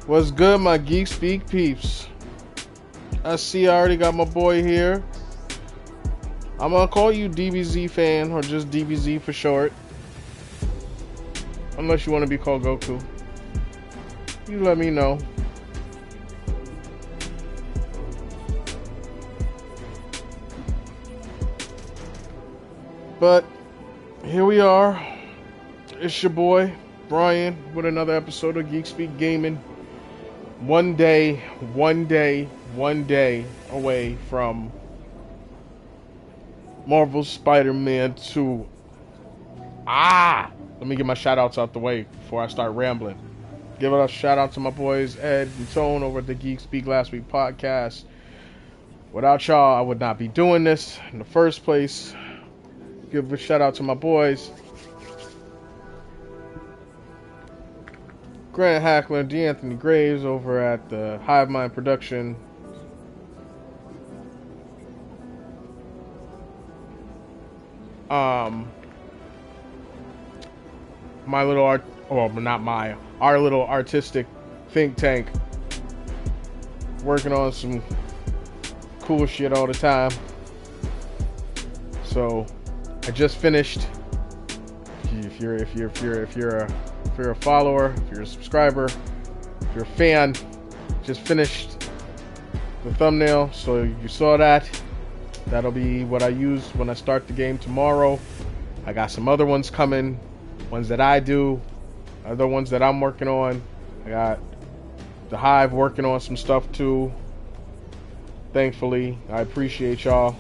What's good, my Geek Speak peeps? I see I already got my boy here. I'm gonna call you DBZ fan, or just DBZ for short. Unless you want to be called Goku. You let me know. But here we are. It's your boy, Brian, with another episode of Geek Speak Gaming. One day away from Marvel's Spider-Man 2. Let me get my shout-outs out the way before I start rambling. Give a shout-out to my boys Ed and Tone over at the Geek Speak Last Week podcast. Without y'all, I would not be doing this in the first place. Give a shout-out to my boys Grant Hackler and D'Anthony Graves over at the Hive Mind Production. Our little artistic think tank, working on some cool shit all the time. So I just finished. If you're a follower, if you're a subscriber, if you're a fan, just finished the thumbnail, so you saw that. That'll be what I use when I start the game tomorrow. I got some other ones coming, ones that I do, other ones that I'm working on. I got the Hive working on some stuff too. Thankfully, I appreciate y'all.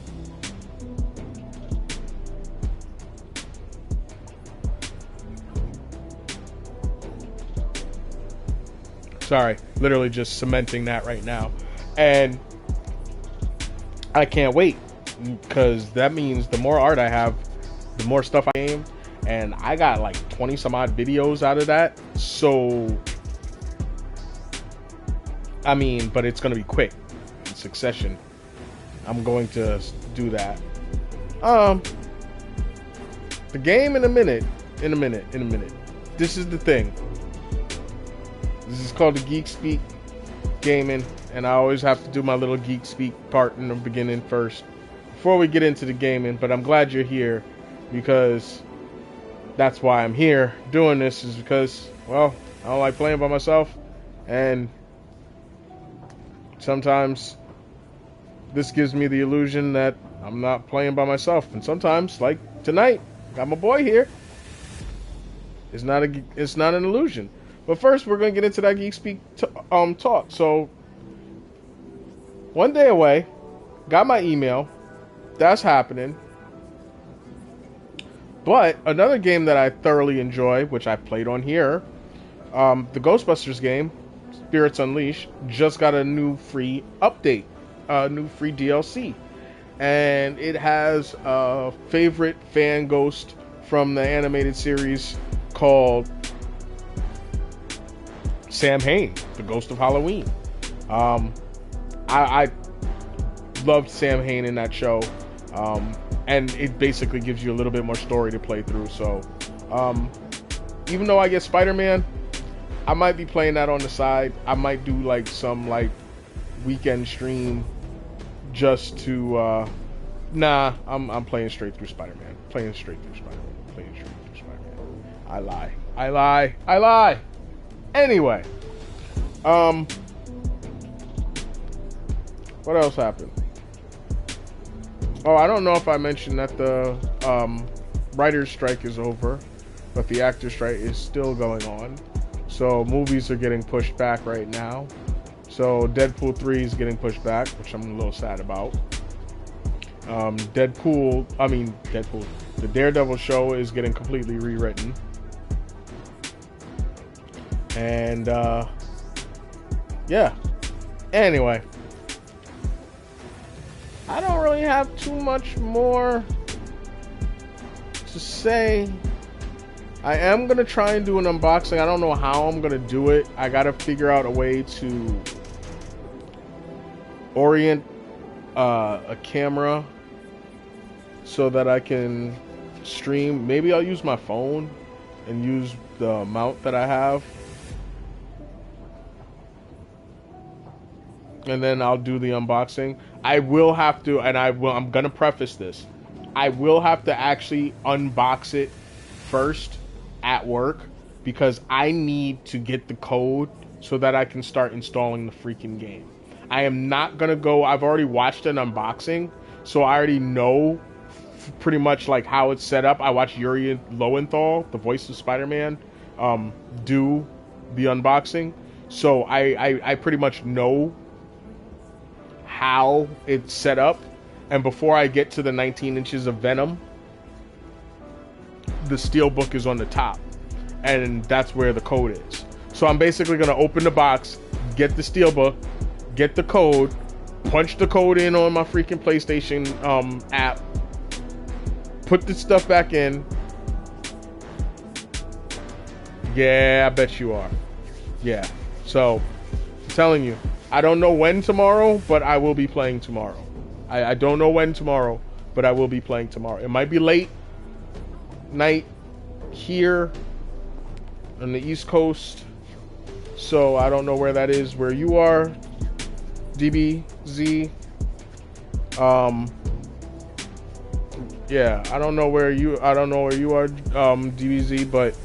Sorry, literally just cementing that right now. And I can't wait, because that means the more art I have, the more stuff I aim. And I got like 20 some odd videos out of that. So, I mean, but it's going to be quick in succession. I'm going to do that. The game in a minute. This is the thing. This is called the Geek Speak Gaming, and I always have to do my little Geek Speak part in the beginning first, before we get into the gaming. But I'm glad you're here, because that's why I'm here doing this, is because, well, I don't like playing by myself, and sometimes this gives me the illusion that I'm not playing by myself, and sometimes, like tonight, got my boy here. It's not an illusion. But first, we're going to get into that Geek Speak talk. So, one day away, got my email. That's happening. But another game that I thoroughly enjoy, which I played on here, the Ghostbusters game, Spirits Unleashed, just got a new free update, new free DLC. And it has a favorite fan ghost from the animated series called Sam Hain, the Ghost of Halloween. I loved Sam Hain in that show, and it basically gives you a little bit more story to play through. So, even though I get Spider-Man, I might be playing that on the side. I might do like some like weekend stream just to. I'm playing straight through Spider-Man. I lie. Anyway, what else happened? Oh, I don't know if I mentioned that the writer's strike is over, but the actor's strike is still going on. So movies are getting pushed back right now. So Deadpool 3 is getting pushed back, which I'm a little sad about. The Daredevil show is getting completely rewritten. And, yeah. Anyway. I don't really have too much more to say. I am going to try and do an unboxing. I don't know how I'm going to do it. I got to figure out a way to orient a camera so that I can stream. Maybe I'll use my phone and use the mount that I have. and then I'll do the unboxing. I will have to, and I'm gonna preface this. I will have to actually unbox it first at work because I need to get the code so that I can start installing the freaking game. I am not gonna go. I've already watched an unboxing, so I already know pretty much like how it's set up. I watched Yuri Lowenthal, the voice of Spider-Man, do the unboxing, so I pretty much know how it's set up. And before I get to the 19 inches of Venom, the steelbook is on the top, and that's where the code is. So I'm basically gonna open the box, get the steelbook, get the code, punch the code in on my freaking PlayStation app, put the stuff back in. Yeah, I bet you are. Yeah. So, I'm telling you, I don't know when tomorrow, but I will be playing tomorrow. I don't know when tomorrow, but I will be playing tomorrow. It might be late night here on the East Coast, so I don't know where that is, where you are, DBZ. Yeah, I don't know where you are, DBZ, but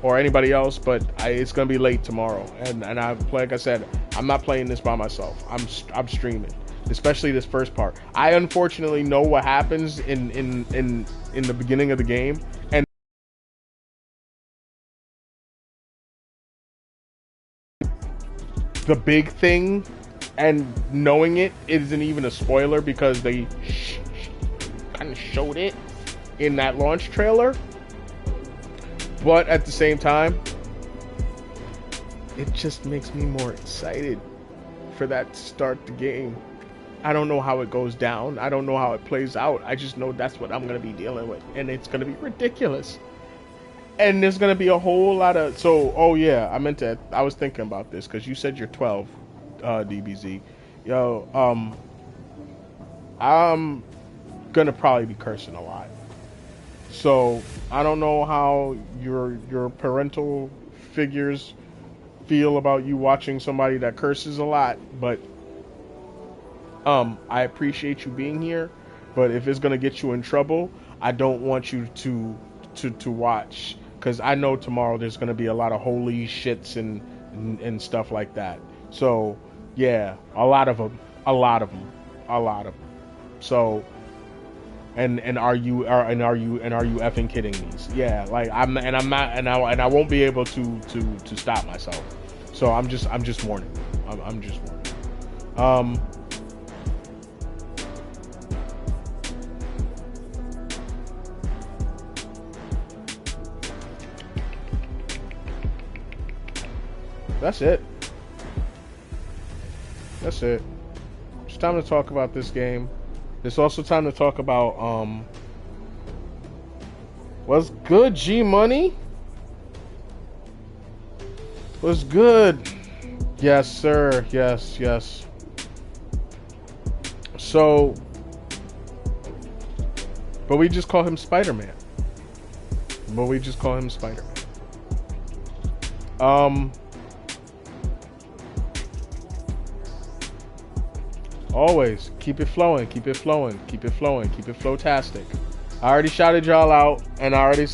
or anybody else, but it's gonna be late tomorrow, and like I said, I'm not playing this by myself. I'm streaming, especially this first part. I unfortunately know what happens in the beginning of the game, and the big thing, and knowing it isn't even a spoiler because they kind of showed it in that launch trailer. But at the same time, it just makes me more excited for that to start the game. I don't know how it goes down. I don't know how it plays out. I just know that's what I'm going to be dealing with. And it's going to be ridiculous. And there's going to be a whole lot of... So, oh yeah, I was thinking about this because you said you're 12, DBZ. Yo, I'm going to probably be cursing a lot. So I don't know how your parental figures feel about you watching somebody that curses a lot, but I appreciate you being here. But if it's gonna get you in trouble, I don't want you to watch, because I know tomorrow there's gonna be a lot of holy shits and stuff like that. So yeah, a lot of them. So. And are you effing kidding me? Yeah, like I'm not, and I won't be able to stop myself. So I'm just warning. I'm just warning. That's it. It's time to talk about this game. It's also time to talk about what's good, G Money? What's good? Yes, sir. Yes. So, but we just call him Spider-Man. Always keep it flowing, flowtastic. I already shouted y'all out, and I already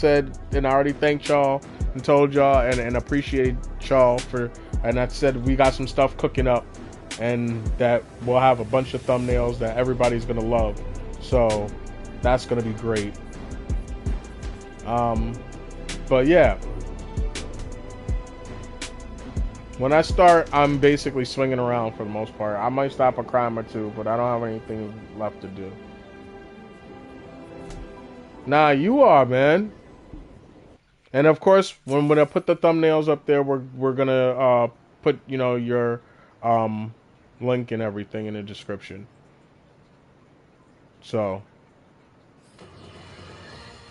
thanked y'all and told y'all and appreciate y'all for, and I said we got some stuff cooking up, and that we'll have a bunch of thumbnails that everybody's gonna love. So that's gonna be great. But yeah. When I start, I'm basically swinging around for the most part. I might stop a crime or two, but I don't have anything left to do. Nah, you are, man. And of course, when I put the thumbnails up there, we're gonna put your link and everything in the description. So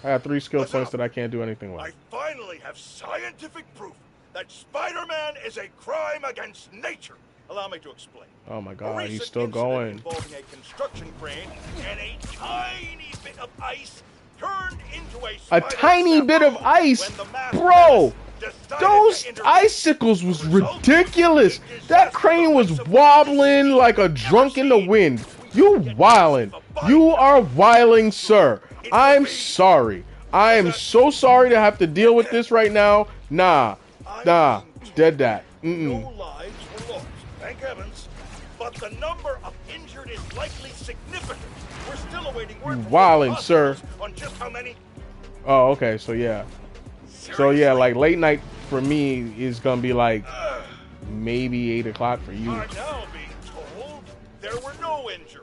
I got 3 skill points that I can't do anything with. I finally have scientific proof that Spider-Man is a crime against nature. Allow me to explain. Oh my God, he's still going. Involving a construction crane and a tiny bit of ice turned into a tiny bit of ice, bro. Those icicles was ridiculous. That crane was wobbling like a drunk in the wind. You wildin'. You are wilding, sir. I'm sorry. I am so sorry to have to deal with this right now. Nah. Dead that. No lives were lost, thank heavens. But the number of injured is likely significant. We're still awaiting word from wildin', sir. on just how many. Oh, okay. So yeah. So yeah, like late night for me is gonna be like maybe 8 o'clock for you. I'm now being told there were no injuries.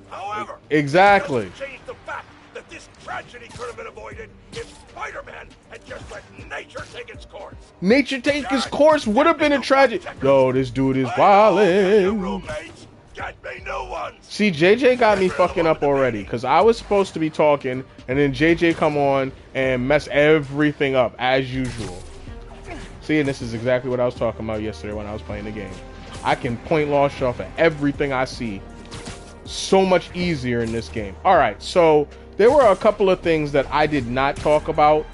However, exactly. it doesn't change the fact that this tragedy could have been avoided if Spider-Man had just let nature take its course. Nature take its course would have been a tragedy. Yo, this dude is wildin'. Get me new ones. See, JJ got me fucking up already because I was supposed to be talking and then JJ come on and mess everything up as usual. See, and this is exactly what I was talking about yesterday when I was playing the game. I can point launch off of everything I see so much easier in this game. All right, so there were a couple of things that I did not talk about.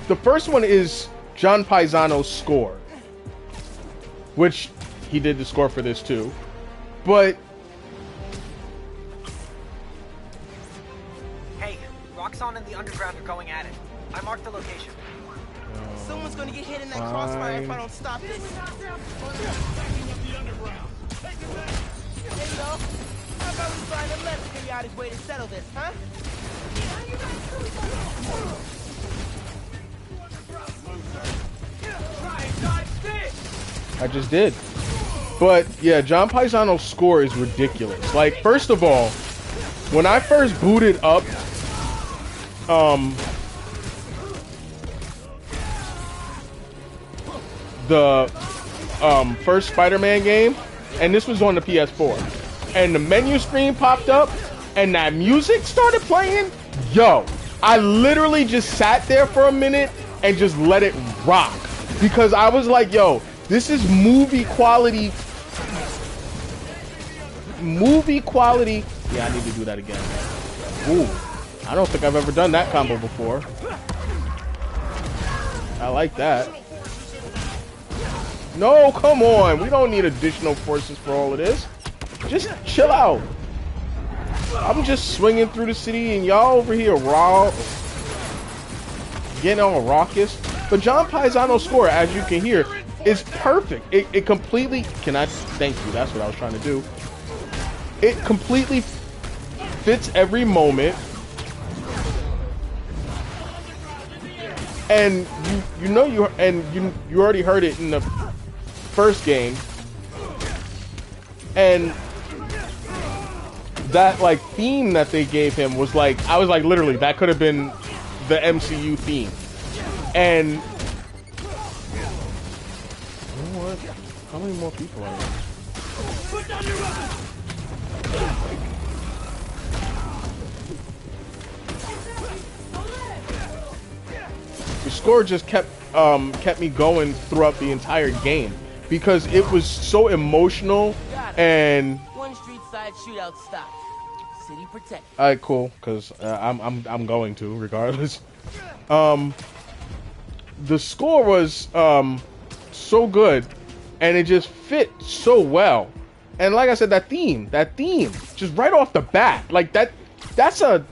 The first one is John Paisano's score, which he did the score for this too, but hey, Roxxon and the Underground are going at it. I marked the location. Someone's gonna get hit in that crossfire if I don't stop this. Hey, yo, how about we find a less chaotic way to settle this, huh? I just did. But yeah, John Paisano's score is ridiculous. Like, first of all, when I first booted up the first Spider-Man game, and this was on the PS4, and the menu screen popped up and that music started playing, yo, I literally just sat there for a minute and just let it rock, because I was like, yo, this is movie quality. Yeah, I need to do that again. Ooh, I don't think I've ever done that combo before. I like that. No, come on. We don't need additional forces for all of this. Just chill out. I'm just swinging through the city and y'all over here raw, getting all raucous. But John Paisano's score, as you can hear, is perfect. It completely, thank you, that's what I was trying to do. It completely fits every moment. And you already heard it in the first game. And that like theme that they gave him was like, I was like, literally, that could have been the MCU theme. And you know what? How many more people are there? Put down your weapon! The score just kept me going throughout the entire game because it was so emotional. And one street side shootout stopped. City protect. All right, cool, because I'm going to regardless. The score was so good, and it just fit so well. And like I said, that theme, just right off the bat, like that's a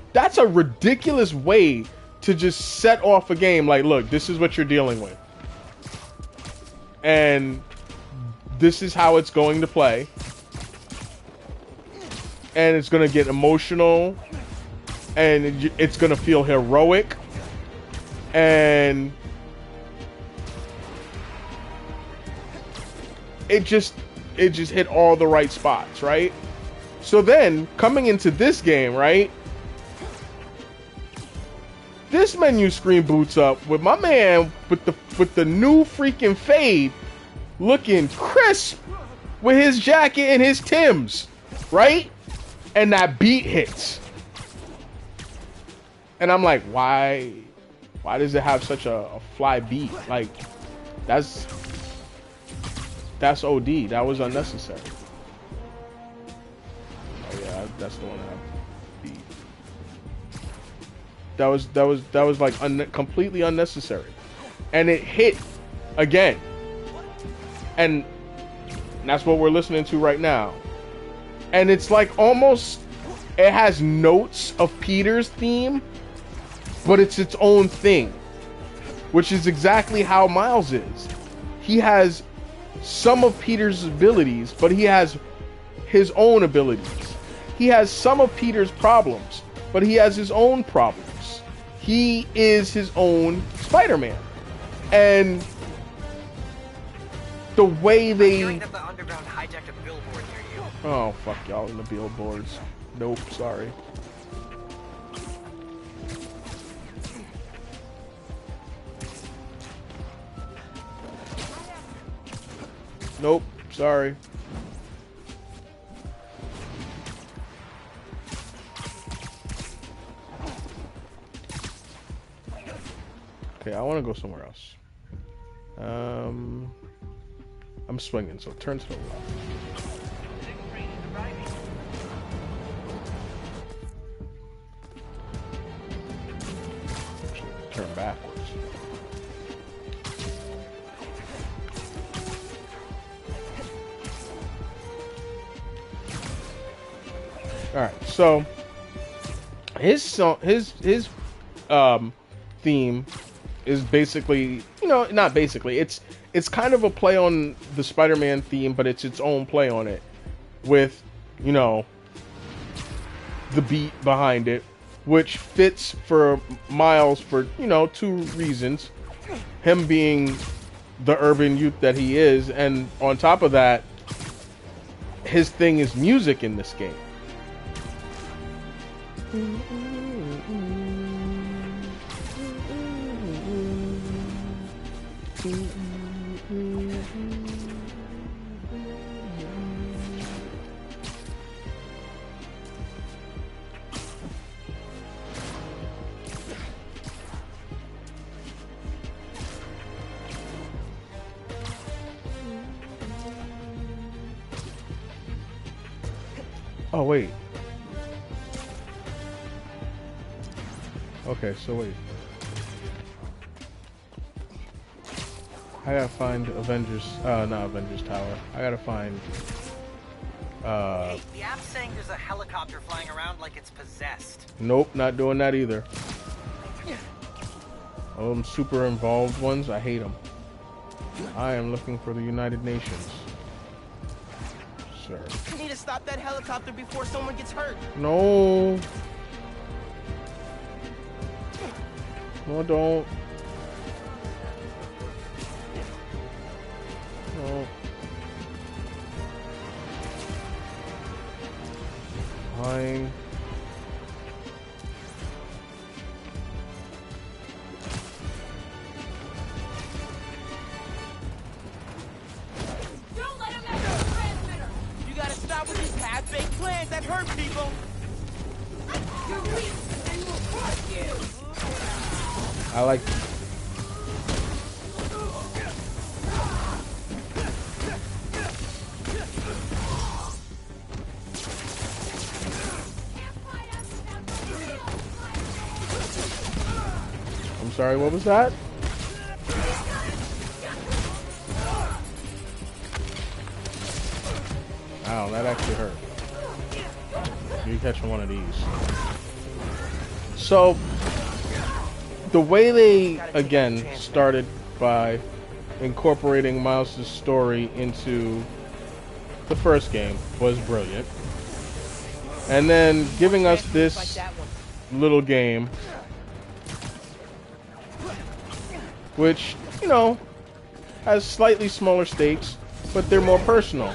ridiculous way to just set off a game. Like, look, this is what you're dealing with, and this is how it's going to play, and it's going to get emotional, and it's going to feel heroic, and it just hit all the right spots, right? So then coming into this game, right, this menu screen boots up with my man with the new freaking fade looking crisp with his jacket and his Timbs, right? And that beat hits. And I'm like, why does it have such a fly beat? Like, that's OD. That was unnecessary. Oh yeah, that's the one I have beat. That was like completely unnecessary, and it hit again, and that's what we're listening to right now. And it's like almost, it has notes of Peter's theme, but it's its own thing, which is exactly how Miles is. He has some of Peter's abilities, but he has his own abilities. He has some of Peter's problems, but he has his own problems. He is his own Spider-Man. And the way they... Hearing that the Underground hijacked a billboard near you. Oh, fuck y'all in the billboards. Nope, sorry. Nope, sorry. Okay, I want to go somewhere else. I'm swinging, so turn to the left. Actually, turn backwards. All right, so his song, his theme is basically, you know, not basically, it's kind of a play on the Spider-Man theme, but it's its own play on it with, you know, the beat behind it, which fits for Miles for, you know, two reasons. Him being the urban youth that he is, and on top of that, his thing is music in this game. Oh, wait. Okay, so wait. I gotta find Avengers, not Avengers Tower. I gotta find, Hey, the app's saying there's a helicopter flying around like it's possessed. Nope, not doing that either. All them super involved ones, I hate them. I am looking for the United Nations. Sir. You need to stop that helicopter before someone gets hurt. No. No, don't. No. Fine. Don't let him have the transmitter. You gotta stop with these half-baked plans that hurt people. You're weak, and we'll crush you. I like. I'm sorry, what was that? Ow, that actually hurt. You catching one of these. So, the way they, again, started by incorporating Miles' story into the first game was brilliant. And then giving us this little game, which, you know, has slightly smaller stakes, but they're more personal.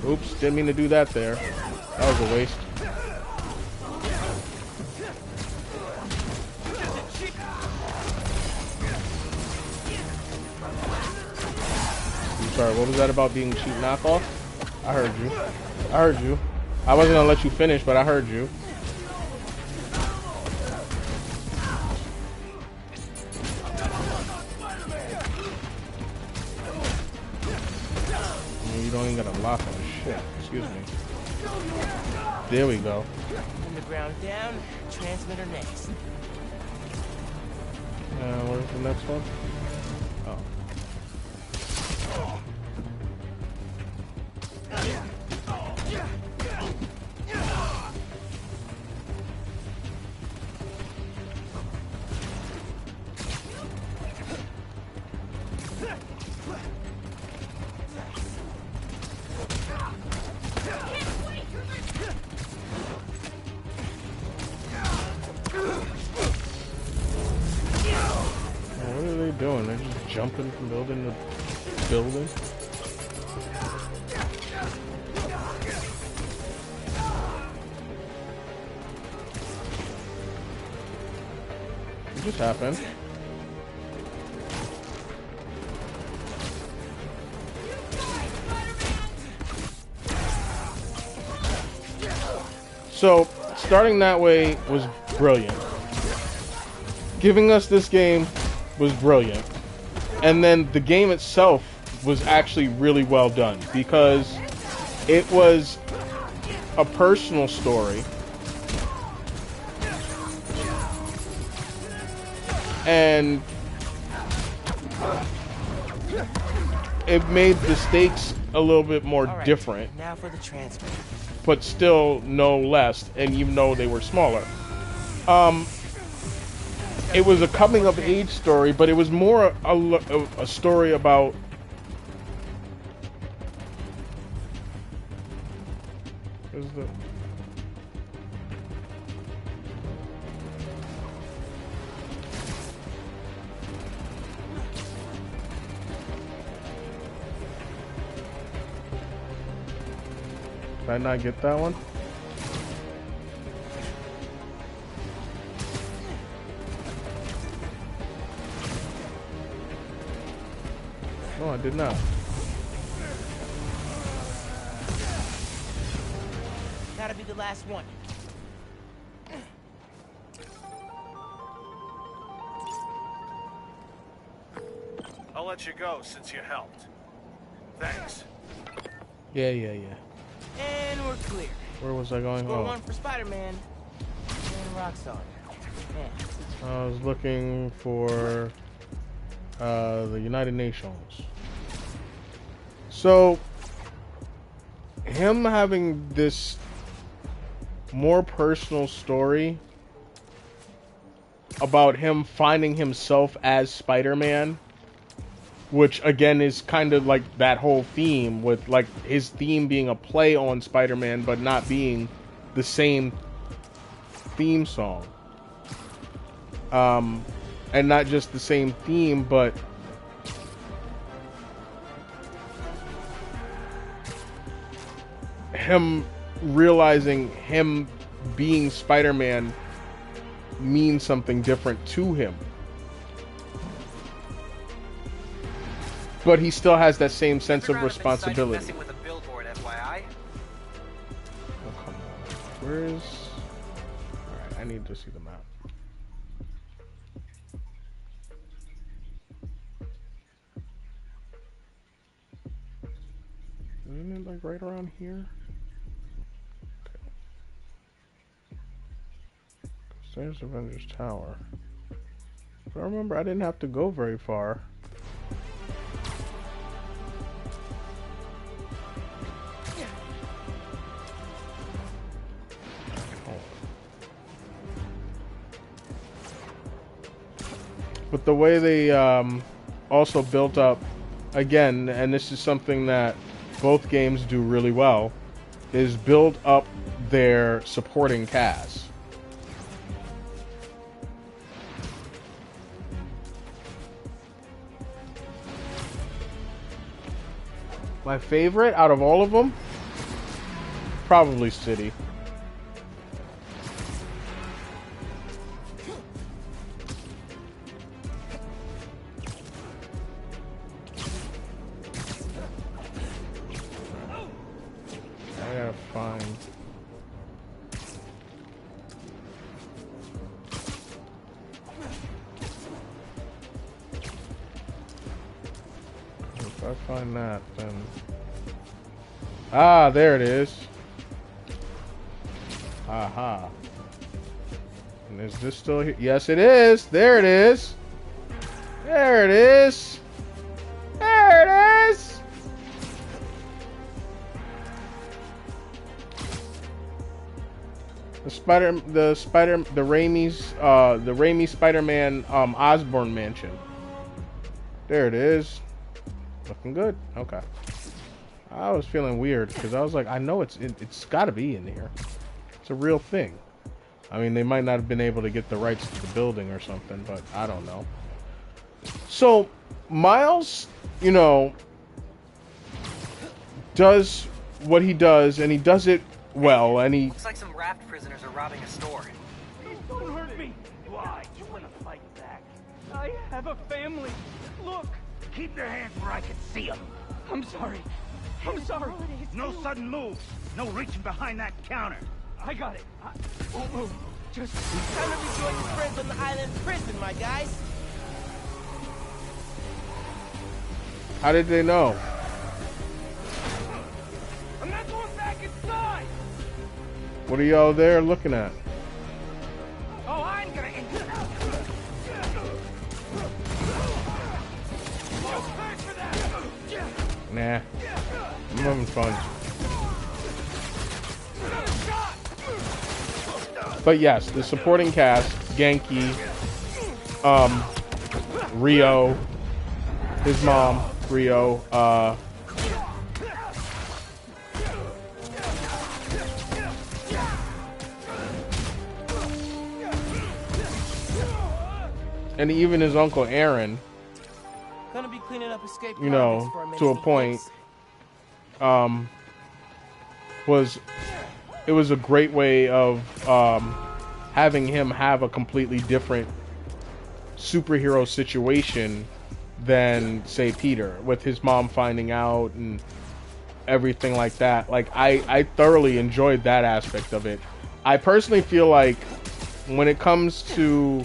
Oops, didn't mean to do that there. That was a waste. I'm sorry, what was that about being cheap knockoff? I heard you. I heard you. I wasn't gonna let you finish, but I heard you. You don't even got a lock on shit. Oh, excuse me. There we go. Underground down, transmitter next. Where's the next one? Oh. What are they doing? They're just jumping from building to building? What just happened? So, starting that way was brilliant. Giving us this game was brilliant. And then the game itself was actually really well done because it was a personal story. And it made the stakes a little bit more different. Now for the transmitter. But still no less, and even though they were smaller. It was a coming of age story, but it was more a story about Did I not get that one? No, I did not. Gotta be the last one. I'll let you go since you helped. Thanks. Yeah. And we're clear. Where was I going? Score one for Spider-Man. And Rockstar. Yeah. I was looking for the United Nations. So, him having this more personal story about him finding himself as Spider-Man, which again is kind of like that whole theme with like his theme being a play on Spider-Man but not being the same theme song. And not just the same theme, but him realizing him being Spider-Man means something different to him. But he still has that same sense of responsibility. Messing with a billboard, FYI. Oh, come on. Where is... Alright, I need to see the map. Isn't it like right around here? Okay. There's Avengers Tower. But I remember I didn't have to go very far. But the way they also built up, again, and this is something that both games do really well, is build up their supporting cast. My favorite out of all of them, probably City. I gotta find... If I find that, then... Ah, there it is. Aha. And is this still here? Yes, it is. There it is. There it is. There it is. The Raimi Spider-Man Osborn mansion. There it is. Looking good. Okay. I was feeling weird because I was like, I know it's got to be in here. It's a real thing. I mean, they might not have been able to get the rights to the building or something, but I don't know. So, Miles, you know, does what he does, and he does it well, and he... Looks like some raft prisoners are robbing a store. Don't hurt me! Why? You wanna fight back? I have a family. Look! Keep your hands where I can see them. I'm sorry. I'm sorry. No sudden moves. No reaching behind that counter. I got it. I won't move. Just time to rejoin your friends on the island prison, my guys. How did they know? I'm not going back inside. What are y'all there looking at? Oh, I'm gonna end it. Nah. I'm having fun. But yes, the supporting cast, Genki, Rio, his mom, Rio, and even his uncle Aaron, Gonna be cleaning up escape you know, to a point, it was a great way of having him have a completely different superhero situation than, say, Peter, with his mom finding out and everything like that. Like, I thoroughly enjoyed that aspect of it. I personally feel like when it comes to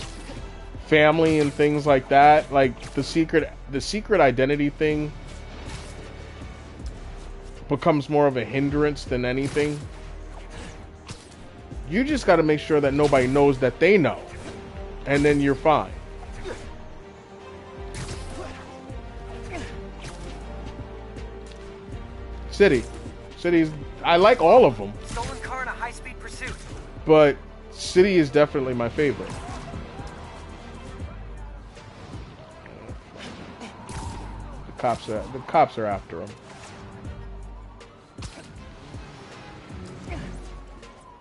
family and things like that, like the secret identity thing becomes more of a hindrance than anything. You just got to make sure that nobody knows that they know, and then you're fine. City's, I like all of them. Stolen car in a high-speed pursuit. But City is definitely my favorite. The cops are after him. I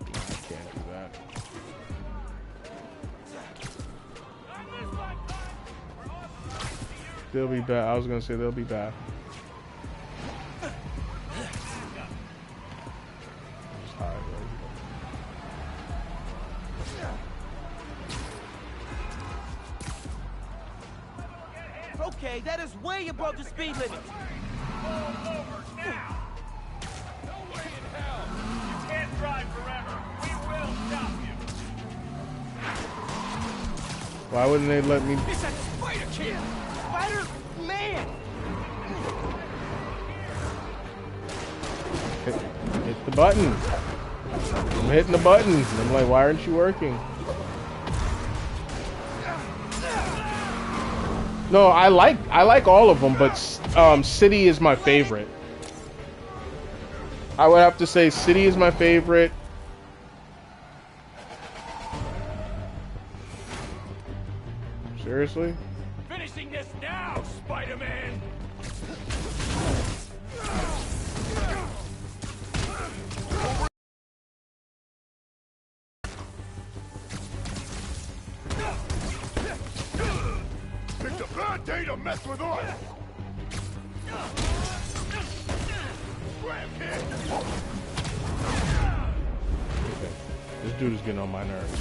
can't do that. They'll be back. I was gonna say they'll be back. Okay, that is way above the speed limit. Pull over now! No way in hell! You can't drive forever! We will stop you! Why wouldn't they let me? It's a Spider Kid! Spider-Man! Hit the button. I'm hitting the button. And I'm like, why aren't you working? No, I like all of them, but City is my favorite. I would have to say City is my favorite. Seriously? Finishing this now, Spider-Man! It's a bad day to mess with us! Grab kid! Okay. This dude is getting on my nerves.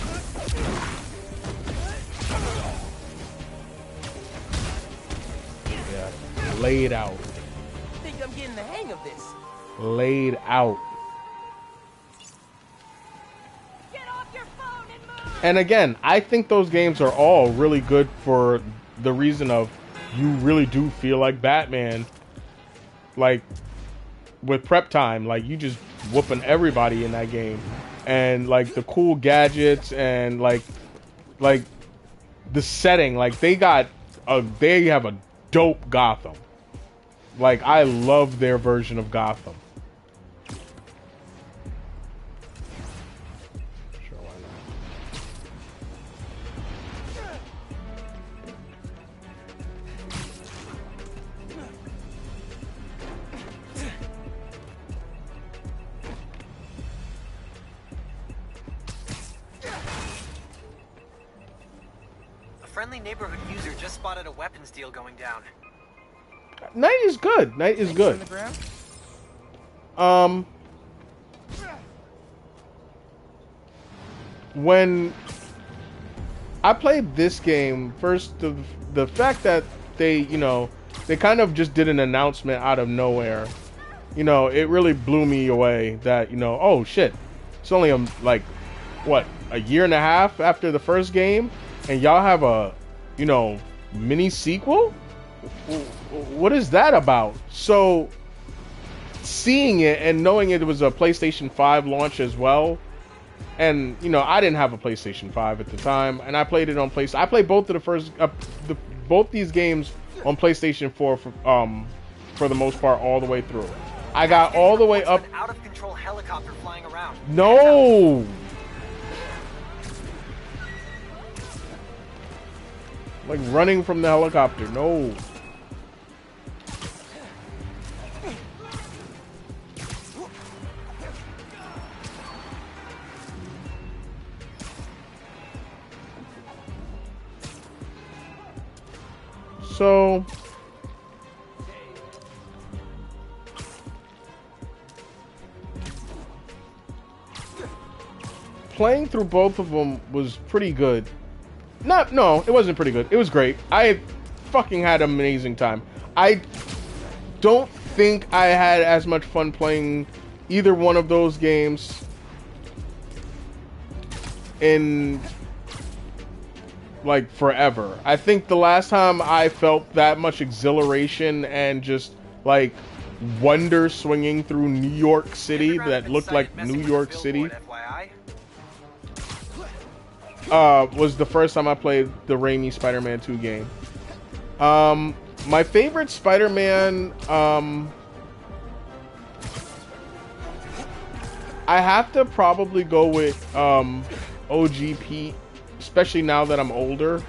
Yeah. Laid out. I think I'm getting the hang of this. Laid out. Get off your phone and move! And again, I think those games are all really good for the reason of you really do feel like Batman. Like, with prep time, like you just whooping everybody in that game, and like the cool gadgets and like the setting, like they have a dope Gotham. Like I love their version of Gotham. Sure, why not? A friendly neighborhood user just spotted a weapons deal going down. Night is good. Night is good. When I played this game first, the fact that they kind of just did an announcement out of nowhere, it really blew me away. That oh shit, it's only like what, a year and a half after the first game, and y'all have a mini sequel. What is that about? So seeing it and knowing it was a PlayStation 5 launch as well, and I didn't have a PlayStation 5 at the time, and I played it on PlayStation. I played both of the first both these games on PlayStation 4 for the most part all the way through. I got all the way up. An out of control helicopter flying around. No. Like running from the helicopter. No. So playing through both of them was pretty good. No, it wasn't pretty good. It was great. I fucking had an amazing time. I don't think I had as much fun playing either one of those games in like forever. I think the last time I felt that much exhilaration and just like wonder swinging through New York City that looked like New York City was the first time I played the Raimi Spider-Man 2 game. My favorite Spider-Man, I have to probably go with OG Pete, especially now that I'm older.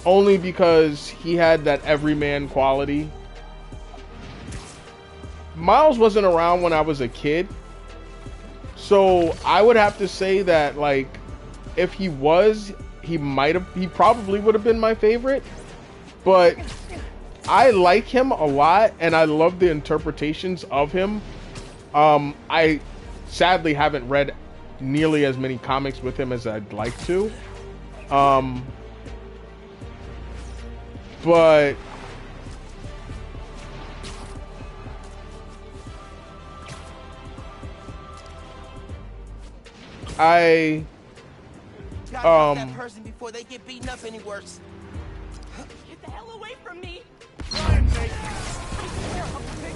Only because he had that everyman quality. Miles wasn't around when I was a kid, so I would have to say that, like, if he was, he probably would have been my favorite. But I like him a lot, and I love the interpretations of him. I sadly haven't read nearly as many comics with him as I'd like to. But I that person before they get beaten up any worse. Get the hell away from me! Pick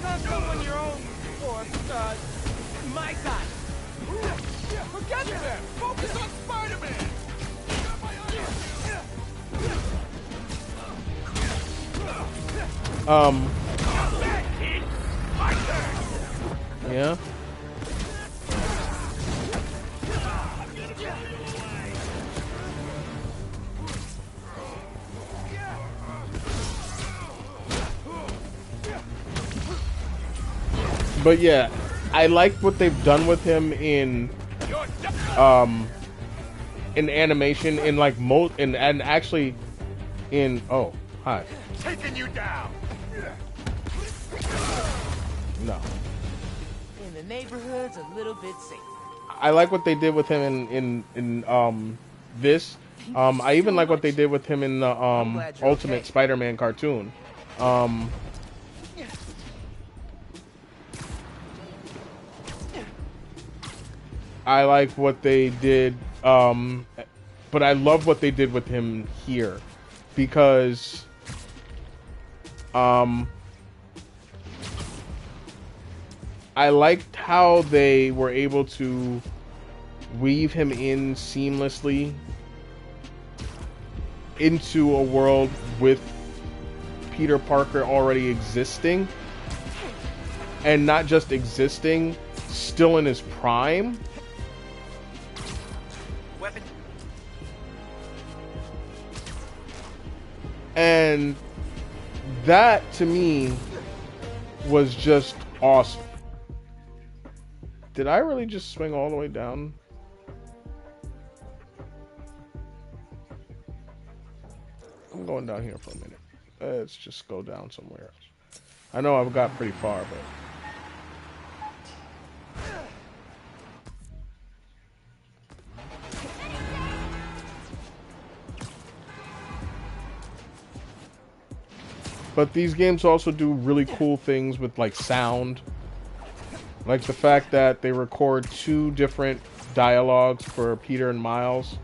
on someone your own, or my side. Forget them. Focus on Spider-Man. Yeah. But yeah, I like what they've done with him in animation, in like and actually in hi. Taking you down. No. In the neighborhood's a little bit safer. I like what they did with him in this. I even like what they did with him in the Ultimate Spider-Man cartoon. I like what they did, but I love what they did with him here, because I liked how they were able to weave him in seamlessly into a world with Peter Parker already existing, and not just existing, still in his prime. Weapon. And that to me was just awesome. Did I really just swing all the way down? I'm going down here for a minute. Let's just go down somewhere else. I know I've got pretty far, but... But these games also do really cool things with, like, sound. Like the fact that they record 2 different dialogues for Peter and Miles.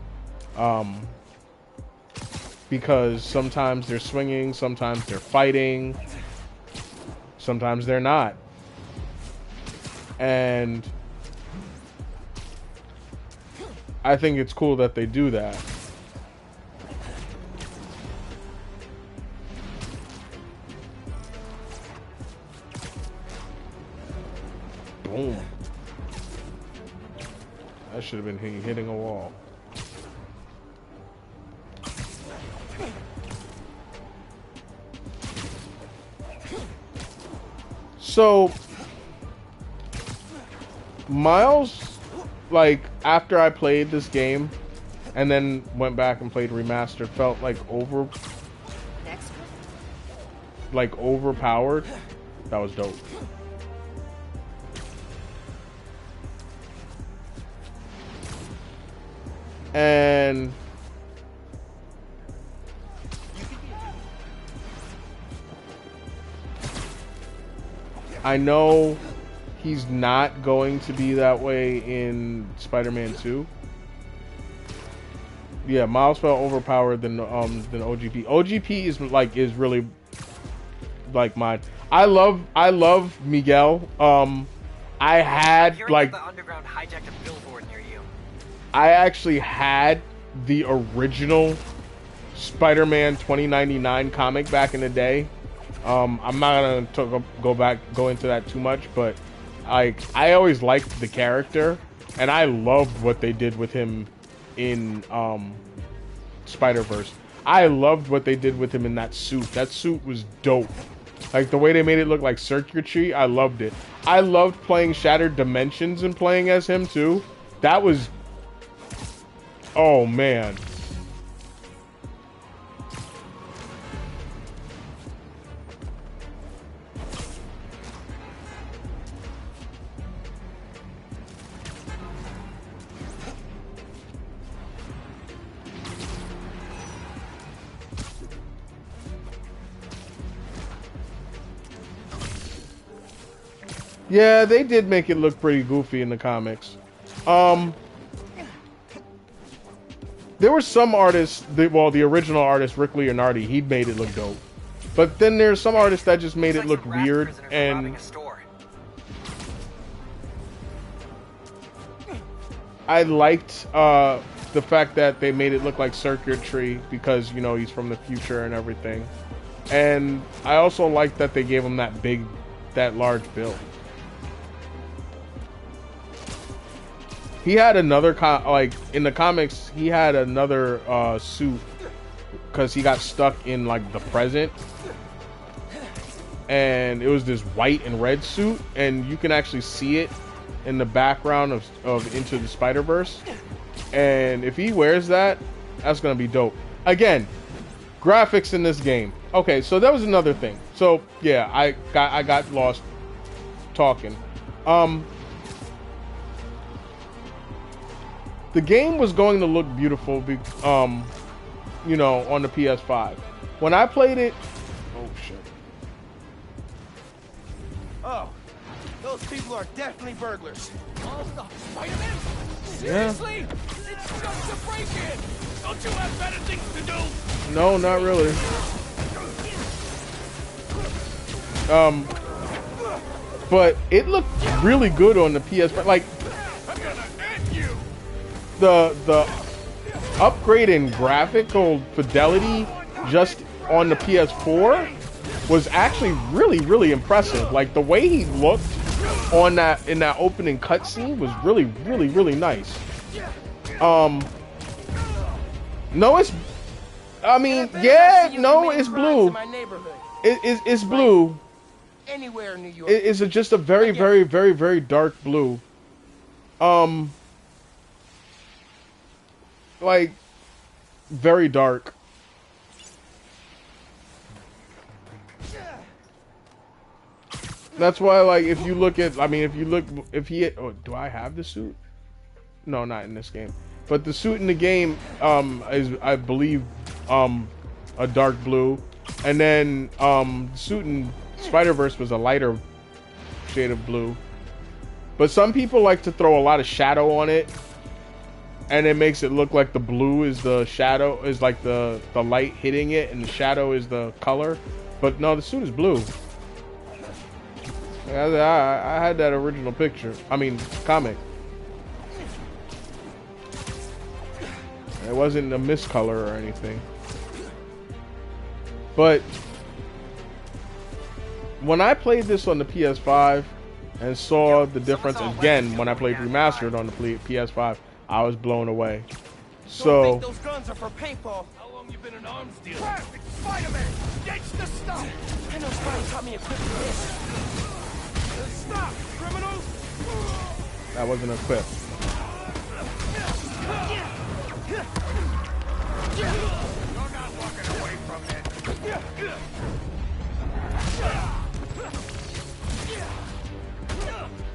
Because sometimes they're swinging, sometimes they're fighting, sometimes they're not. And I think it's cool that they do that. Boom. That should have been hitting a wall. So, Miles, like, after I played this game and then went back and played Remastered, felt like overpowered. That was dope. And I know he's not going to be that way in Spider-Man 2. Yeah, Miles felt overpowered than OGP. OGP is really like mine. I love Miguel. I had like the underground hijacked a billboard near you. I actually had the original Spider-Man 2099 comic back in the day. I'm not gonna go into that too much, but I always liked the character, and I loved what they did with him in Spider-Verse. I loved what they did with him in that suit. That suit was dope. Like the way they made it look like circuitry, I loved it. I loved playing Shattered Dimensions and playing as him too. That was, oh man. Yeah, they did make it look pretty goofy in the comics. There were some artists, the original artist, Rick Leonardi, he made it look dope. But then there's some artists that just made it look weird, and I liked the fact that they made it look like circuitry because, you know, he's from the future and everything. And I also liked that they gave him that large build. He had another, like, in the comics, he had another suit because he got stuck in, like, the present. And it was this white and red suit, and you can actually see it in the background of Into the Spider-Verse. And if he wears that, that's going to be dope. Again, graphics in this game. Okay, so that was another thing. So, yeah, I got lost talking. The game was going to look beautiful, you know, on the PS5. When I played it, oh shit. Oh, those people are definitely burglars. Oh, Spider-Man? Seriously? It's just a break-in. Don't you have better things to do? No, not really. but it looked really good on the PS5. Like the upgrade in graphical fidelity just on the PS4 was actually really impressive. Like the way he looked on that in that opening cutscene was really nice. No, it's. I mean, yeah, no, it's blue. It's blue. Anywhere in New York. It's just a very dark blue. Like very dark. That's why, like, if you look at, I mean, if he, oh, do I have the suit? No, not in this game. But the suit in the game, is, I believe, a dark blue. And then, the suit in Spider-Verse was a lighter shade of blue. But some people like to throw a lot of shadow on it. And it makes it look like the blue is the shadow, is like the light hitting it, and the shadow is the color. But no, the suit is blue. I had that original picture. I mean, comic. It wasn't a miscolor or anything. But when I played this on the PS5 and saw the difference again when I played remastered on the PS5, I was blown away. So Those guns are for paintball. How long you been an arms dealer? Traffic, Spider-Man! Ditch the stuff! I know somebody taught me equipped for this. Stop, criminals! that wasn't equipped. You're not walking away from it.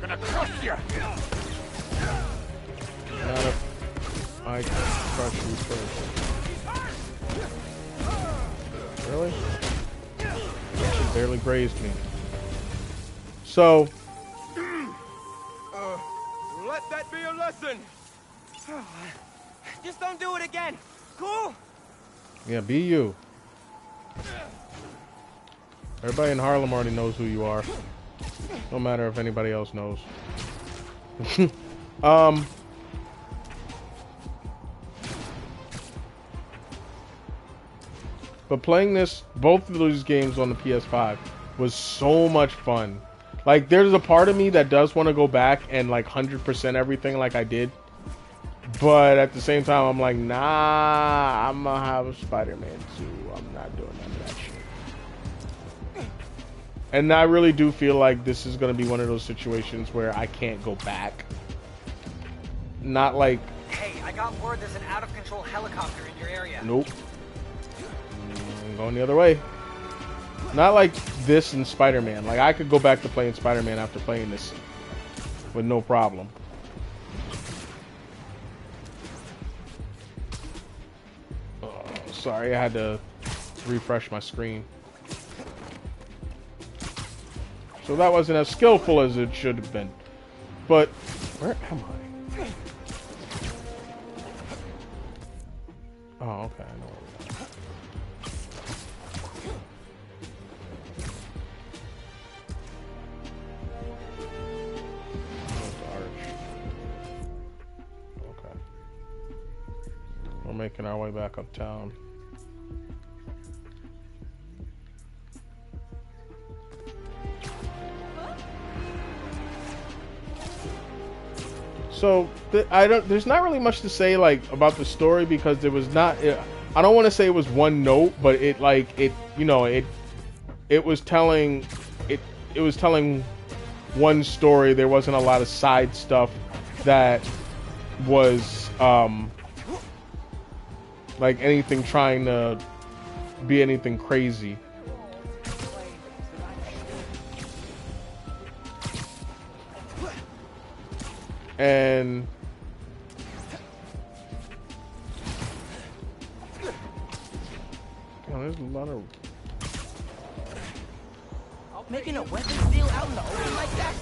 Gonna crush you. Not if I crush you first. Really? She barely grazed me. So, Let that be a lesson! Just don't do it again! Cool? yeah, be you. Everybody in Harlem already knows who you are. No matter if anybody else knows. But playing both of those games on the PS5 was so much fun. Like, there's a part of me that does want to go back and, like, 100% everything like I did. But at the same time, I'm like, nah, I'm gonna have Spider-Man 2. I'm not doing none of that shit. And I really do feel like this is gonna be one of those situations where I can't go back. Not like... Hey, I got word there's an out-of-control helicopter in your area. Nope. I'm going the other way. Not like this in Spider-Man. Like, I could go back to playing Spider-Man after playing this with no problem. Oh, sorry, I had to refresh my screen. So that wasn't as skillful as it should have been. But, where am I? Oh, okay, I know where we are. Okay. We're making our way back uptown. So there's not really much to say like about the story because there was not. I don't want to say it was one note, but it was telling one story. There wasn't a lot of side stuff that was like anything trying to be anything crazy. And there's a lot of Making a weapons deal out in the open like that?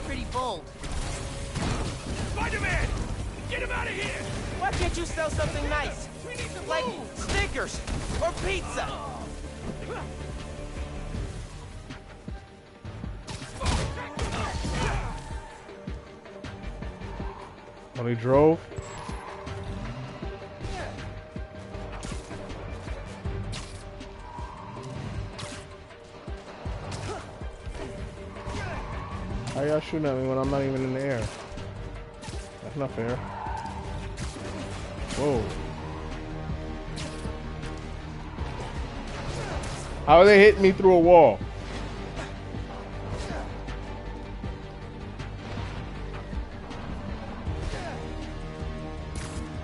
Pretty bold. Spider-Man! Get him out of here! Why can't you sell something nice? Like Snickers or pizza? Oh, they drove? How y'all shooting at me when I'm not even in the air? That's not fair. Whoa. How are they hitting me through a wall?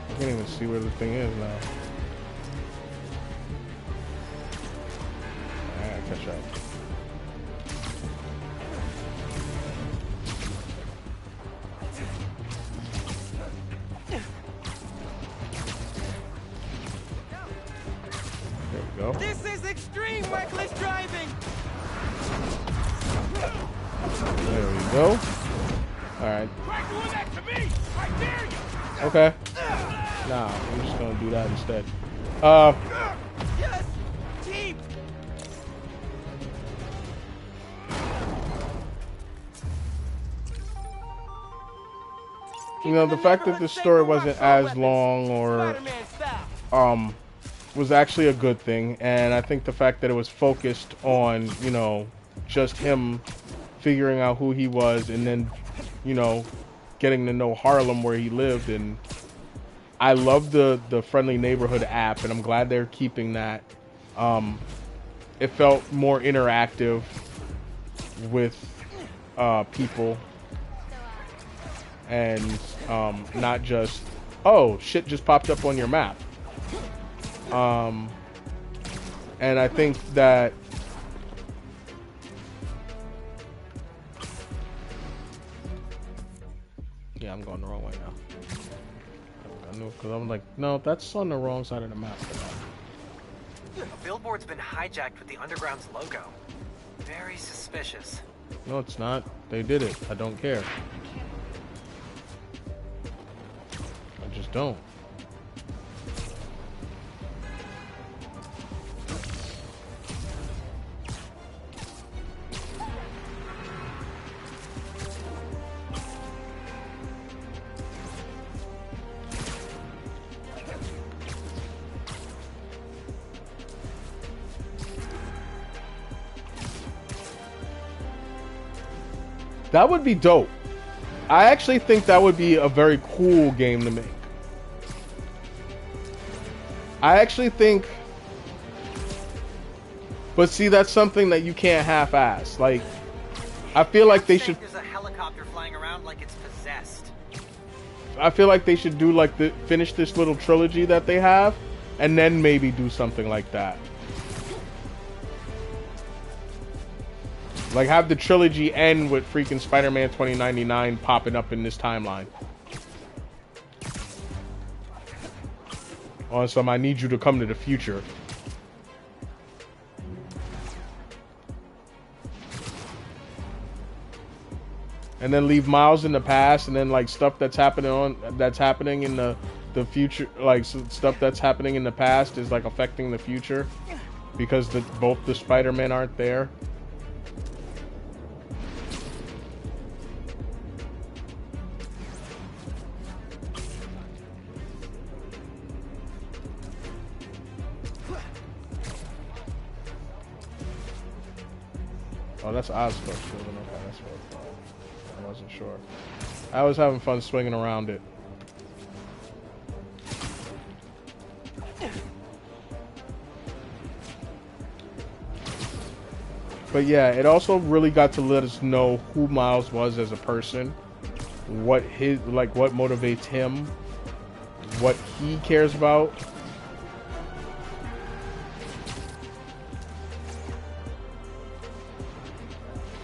I can't even see where the thing is now. I gotta catch up. There we go. This is extreme reckless driving. There we go. Alright. Try doing that to me! I dare you! Okay. Nah, I'm just gonna do that instead. Yes, keep. You know, the fact that this story wasn't as long or was actually a good thing, and I think the fact that it was focused on, you know, just him figuring out who he was and then, you know, getting to know Harlem where he lived. And I love the Friendly Neighborhood app, and I'm glad they're keeping that. It felt more interactive with people, and not just, oh, shit just popped up on your map. And I think that yeah, I'm going the wrong way now. I knew, because I'm like, no, that's on the wrong side of the map. A billboard's been hijacked with the Underground's logo. Very suspicious. No, it's not. They did it. I don't care. I just don't. That would be dope. I actually think that would be a very cool game to make. I actually think, but see, that's something that you can't half-ass. Like, I feel like they should. There's a helicopter flying around like it's possessed. I feel like they should do like finish this little trilogy that they have, and then maybe do something like that. Like, have the trilogy end with freaking Spider-Man 2099 popping up in this timeline. On some, I need you to come to the future. And then leave Miles in the past, and then like stuff that's happening in the future, like stuff that's happening in the past is like affecting the future because both the Spider-Men aren't there. Oh, that's Oscorp shielding. Okay, that's what I thought. I wasn't sure. I was having fun swinging around it. But yeah, it also really got to let us know who Miles was as a person, what motivates him, what he cares about.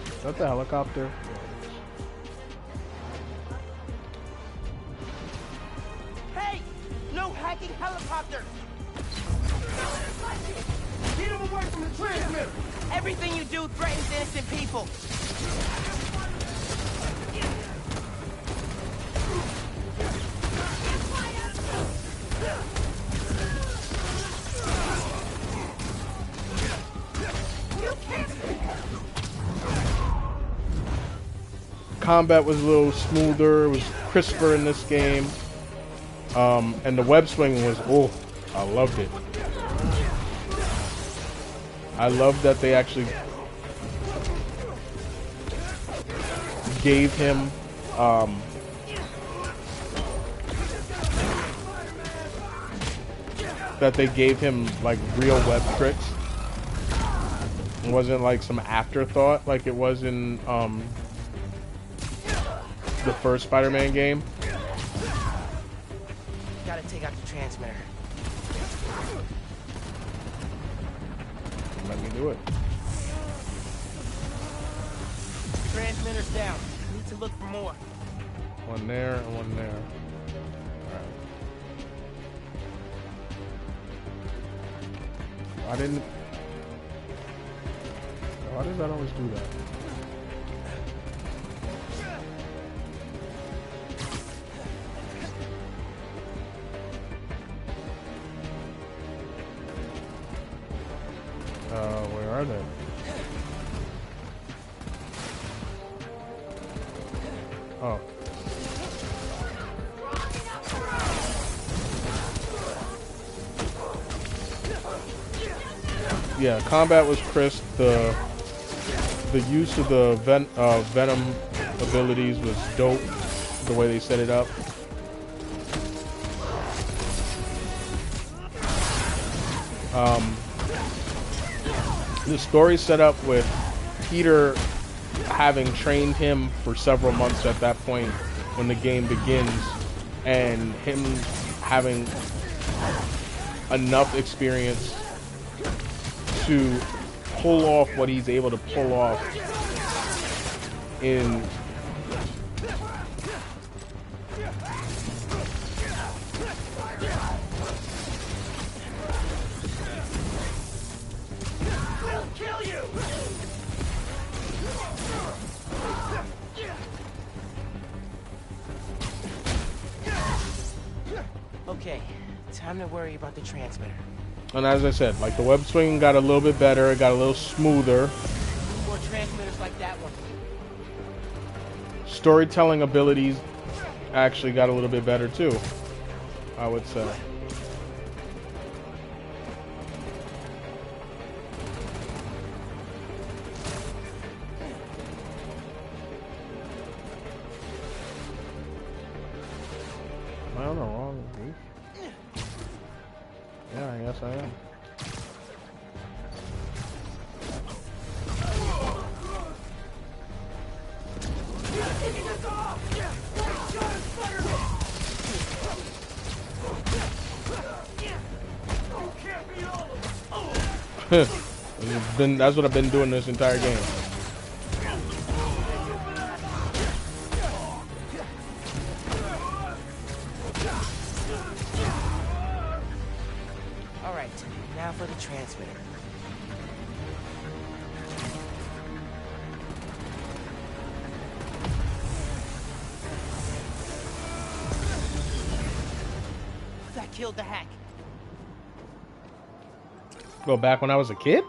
Is that the helicopter? Hey! No hacking helicopters! Get him away from the transmitter! Everything you do threatens innocent people. combat was a little smoother. It was crisper in this game. And the web swing was, oh, I loved it. I love that they actually gave him like real web tricks. It wasn't like some afterthought like it was in the first Spider-Man game. Gotta take out the transmitter. Let me do it. Transmitter's down. Need to look for more. One there and one there. Alright. Why does that always do that? Where are they? Oh. Yeah, combat was crisp. The use of the Venom abilities was dope. The way they set it up. The story set up with Peter having trained him for several months at that point when the game begins, and him having enough experience to pull off what he's able to pull off in Okay, time to worry about the transmitter. And as I said, like the web swinging got a little bit better, it got a little smoother. More transmitters like that one. Storytelling abilities actually got a little bit better too, I would say. I don't know, wrong with me. Yeah, I guess I am. That's what I've been doing this entire game. Alright, now for the transmitter. That killed the hack. Go back when I was a kid?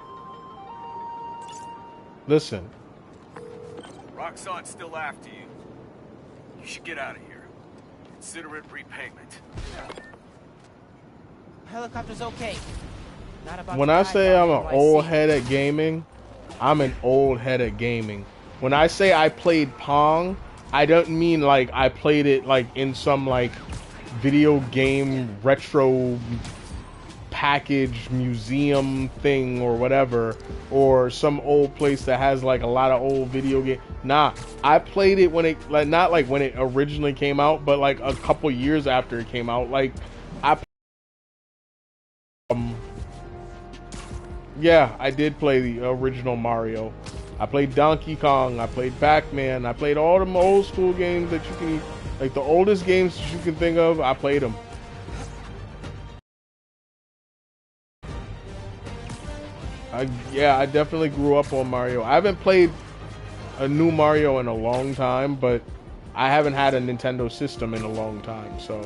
Listen. Roxxon's still after you. You should get out of here. Consider it repayment. Helicopter's okay. Not about When I say I'm an old head at gaming, I'm an old head at gaming. When I say I played Pong, I don't mean like I played it like in some like video game retro package museum thing or whatever, or some old place that has like a lot of old video game. Nah, I played it when it like not like when it originally came out, but like a couple years after it came out. Like I yeah, I did play the original Mario. I played Donkey Kong, I played Pac-Man, I played all them old school games that you can, like the oldest games that you can think of, I played them. Yeah, I definitely grew up on Mario. I haven't played a new Mario in a long time, but I haven't had a Nintendo system in a long time, so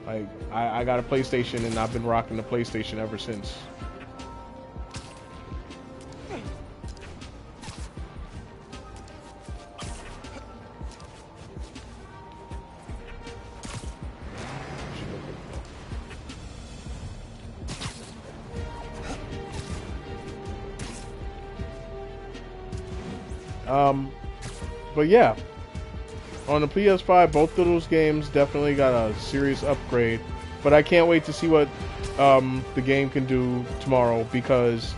like I got a PlayStation and I've been rocking the PlayStation ever since. But yeah, on the PS5, both of those games definitely got a serious upgrade. But I can't wait to see what the game can do tomorrow, because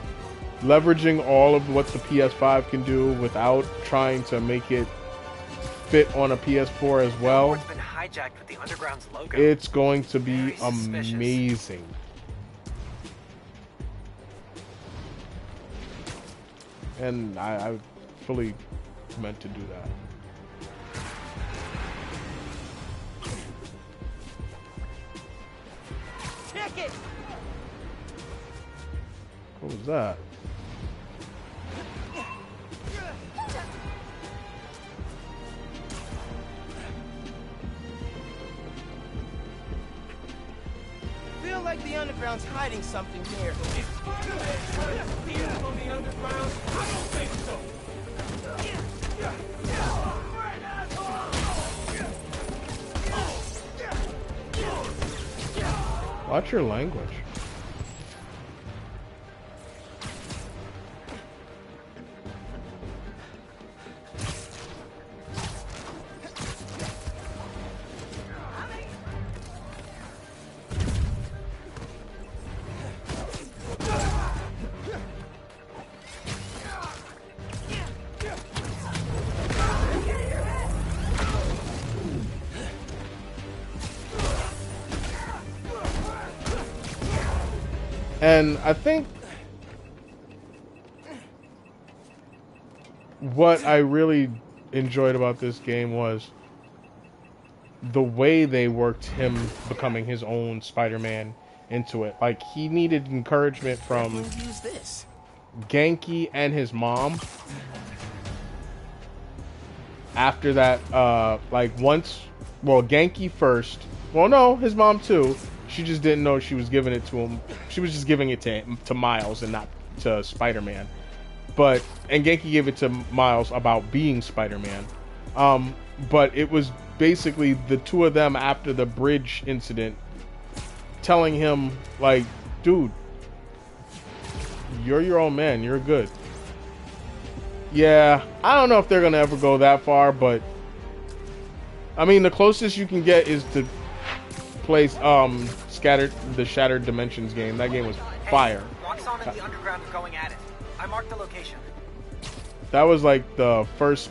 leveraging all of what the PS5 can do without trying to make it fit on a PS4 as well, Billboard's been hijacked with the Underground's logo. it's going to be Very suspicious. amazing. And I fully meant to do that. Ticket! What was that? Feel like the Underground's hiding something here. Watch your language. And I think what I really enjoyed about this game was the way they worked him becoming his own Spider-Man into it. Like, he needed encouragement from Use this. Genki and his mom. After that, Genki first. Well, no, his mom too. She just didn't know she was giving it to him. She was just giving it to Miles and not to Spider-Man. And Genki gave it to Miles about being Spider-Man. But it was basically the two of them after the bridge incident telling him, like, dude, you're your own man. You're good. Yeah, I don't know if they're going to ever go that far, but I mean, the closest you can get is to play the Shattered Dimensions game. That game was fire. Roxxon and the Underground are going at it. I marked the location. That was like the first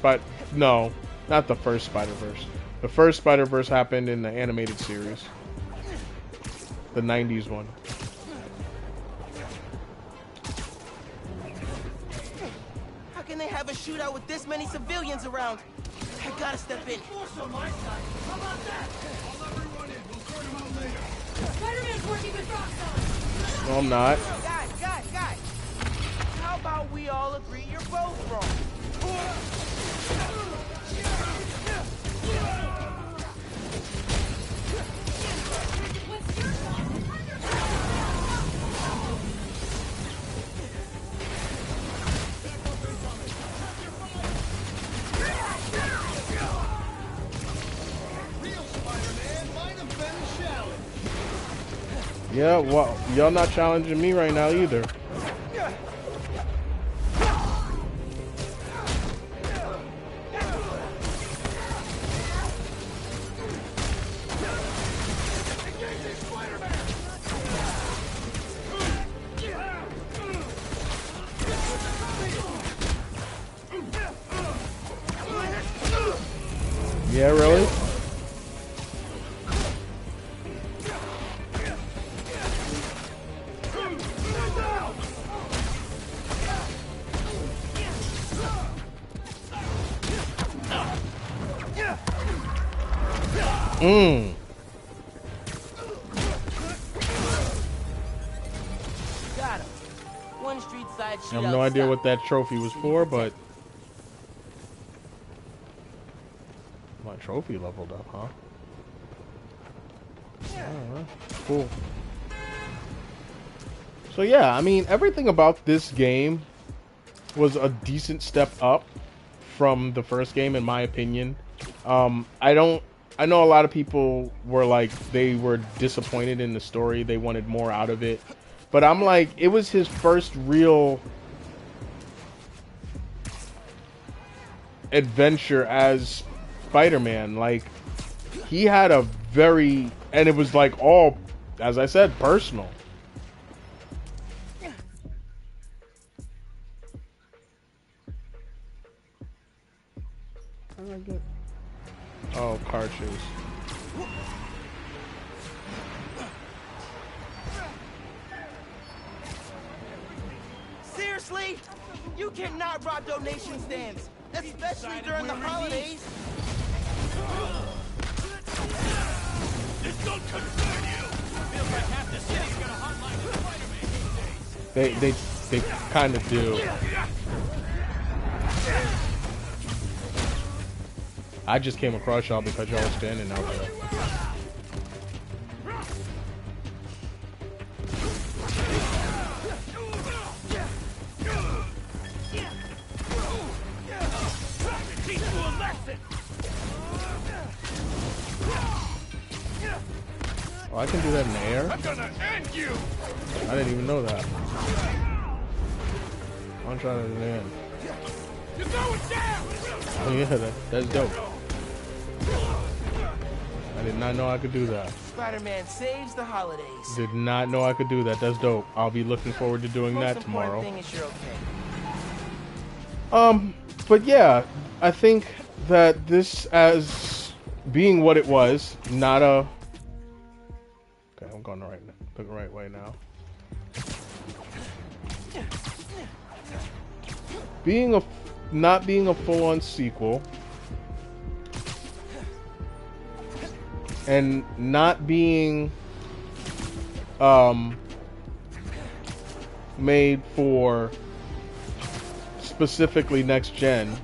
no, not the first Spider-Verse. The first Spider-Verse happened in the animated series. The 90s one. How can they have a shootout with this many civilians around? I gotta step in. Spider-Man's working with Roxxon. No, I'm not. Guys. How about we all agree you're both wrong? What's your thought? Yeah, well, y'all not challenging me right now either. Yeah, really? Got him. One street side I have no idea what that trophy was for, but my trophy leveled up, huh? Alright, cool. So yeah, I mean, everything about this game was a decent step up from the first game, in my opinion. I know a lot of people were like, they were disappointed in the story. They wanted more out of it. But I'm like, it was his first real adventure as Spider-Man. Like, he had a very, and it was like all, as I said, personal. Oh, car chase. Seriously? You cannot rob donation stands, especially during the holidays. This don't concern you. Feels like half the city's got a hotline to Spider-Man these days. They kind of do. I just came across y'all because y'all were standing out there. Teach you a lesson. Oh, I can do that in the air? I'm gonna end you. I didn't even know that. I'm trying to land. You're going down. Oh yeah, that's dope. I did not know I could do that. Spider-Man saves the holidays. Did not know I could do that. That's dope. I'll be looking forward to doing that tomorrow. Most important thing is you're okay. But yeah, I think that this, as being what it was, not a... Okay, I'm going the right way now. Not being a full-on sequel, and not being made for specifically next gen,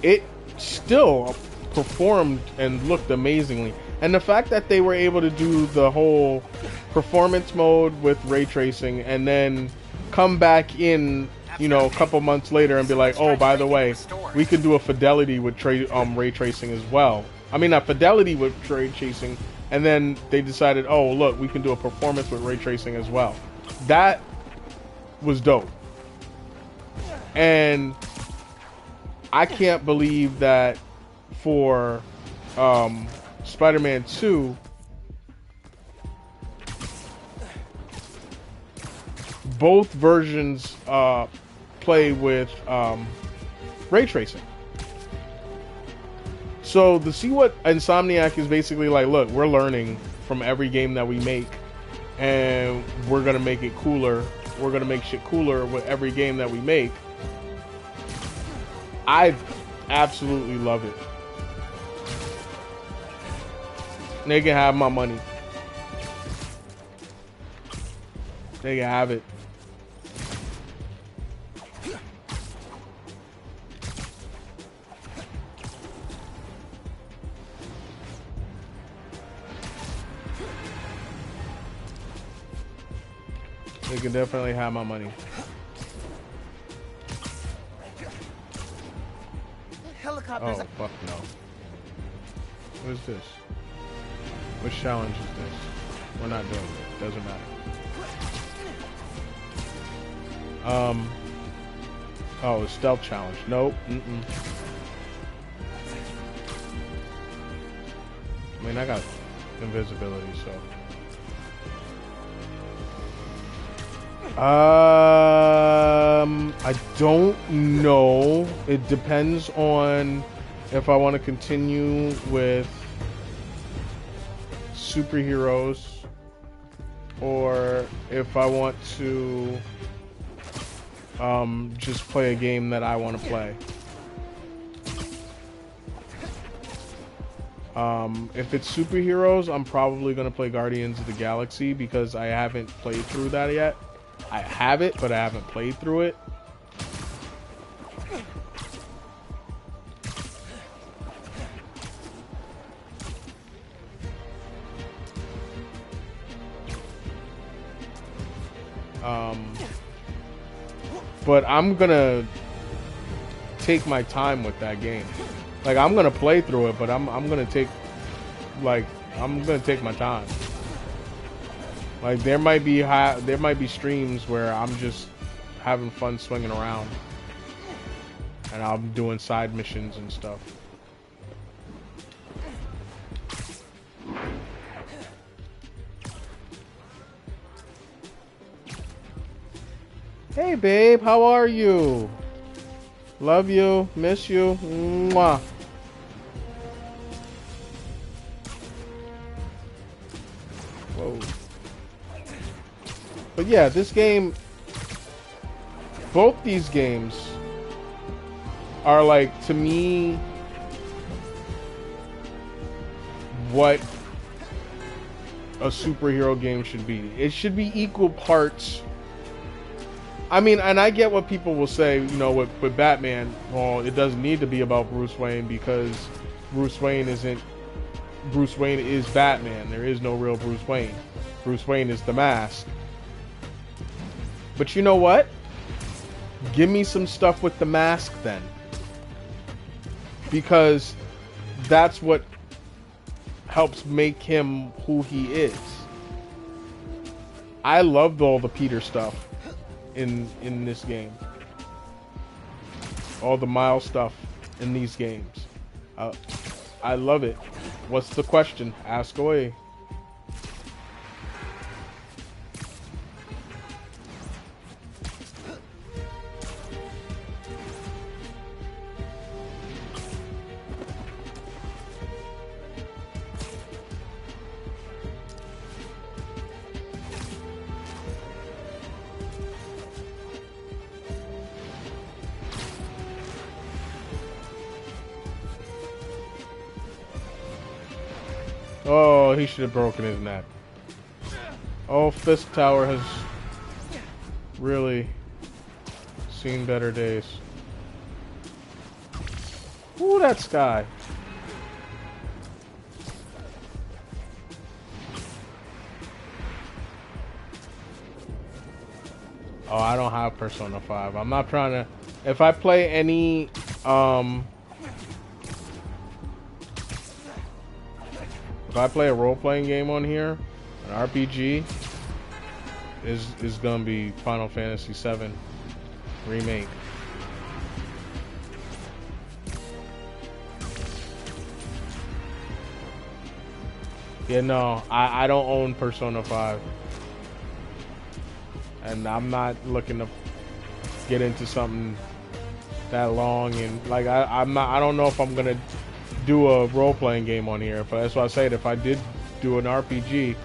it still performed and looked amazingly. And the fact that they were able to do the whole performance mode with ray tracing and then come back in, you know, a couple months later and be like, oh, by the way, we can do a fidelity with ray tracing as well. I mean, not fidelity with ray tracing, and then they decided, oh, look, we can do a performance with ray tracing as well. That was dope. And I can't believe that for Spider-Man 2, both versions play with ray tracing. So to see what Insomniac is basically like, look, we're learning from every game that we make, and we're gonna make it cooler. We're gonna make shit cooler with every game that we make. I absolutely love it. They can have my money. They can have it. They can definitely have my money. Helicopters. Oh, fuck no. What is this? Which challenge is this? We're not doing it. Doesn't matter. Oh, stealth challenge. Nope. I mean, I got invisibility, so. I don't know. It depends on if I want to continue with superheroes or if I want to just play a game that I want to play. If it's superheroes, I'm probably going to play Guardians of the Galaxy because I haven't played through that yet. I have it, but I haven't played through it. But I'm gonna take my time with that game. Like, I'm gonna play through it, but I'm gonna take my time. Like, there might be streams where I'm just having fun swinging around. and I'm doing side missions and stuff. Hey babe, how are you? Love you, miss you. Mwah. Whoa. But yeah, this game, both these games are like, to me, what a superhero game should be. It should be equal parts. I mean, and I get what people will say, you know, with Batman, well, it doesn't need to be about Bruce Wayne because Bruce Wayne is Batman. There is no real Bruce Wayne. Bruce Wayne is the mask. But you know what? Give me some stuff with the mask then. Because that's what helps make him who he is. I loved all the Peter stuff in this game. All the Miles stuff in these games. I love it. What's the question? Ask away. Oh, he should have broken his neck. Oh, Fisk Tower has really seen better days. Ooh, that sky. Oh, I don't have Persona 5. I'm not trying to... If I play any... If I play a role-playing game on here, an RPG, is gonna be Final Fantasy VII Remake. Yeah, no, I don't own Persona 5. And I'm not looking to get into something that long, and like I don't know if I'm gonna do a role-playing game on here. But that's why I said if I did do an RPG,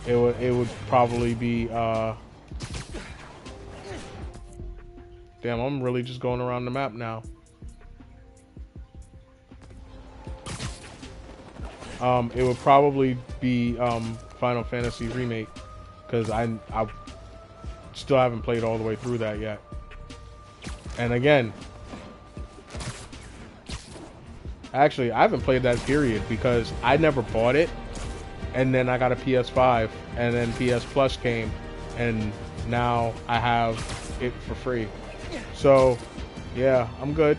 it would probably be damn, I'm really just going around the map now. It would probably be Final Fantasy Remake, because I still haven't played all the way through that yet. And again, actually, I haven't played that period because I never bought it, and then I got a PS5, and then PS Plus came, and now I have it for free. So, yeah, I'm good.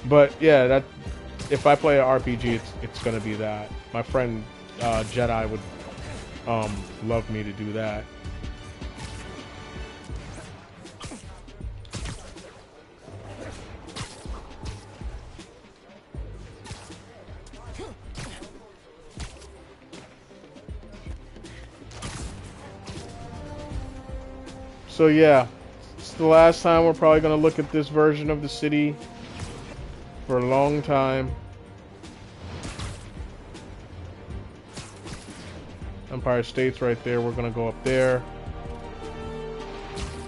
But yeah, that if I play an RPG, it's gonna be that. My friend Jedi would love me to do that. So yeah, it's the last time we're probably going to look at this version of the city for a long time. Empire State's right there. We're going to go up there.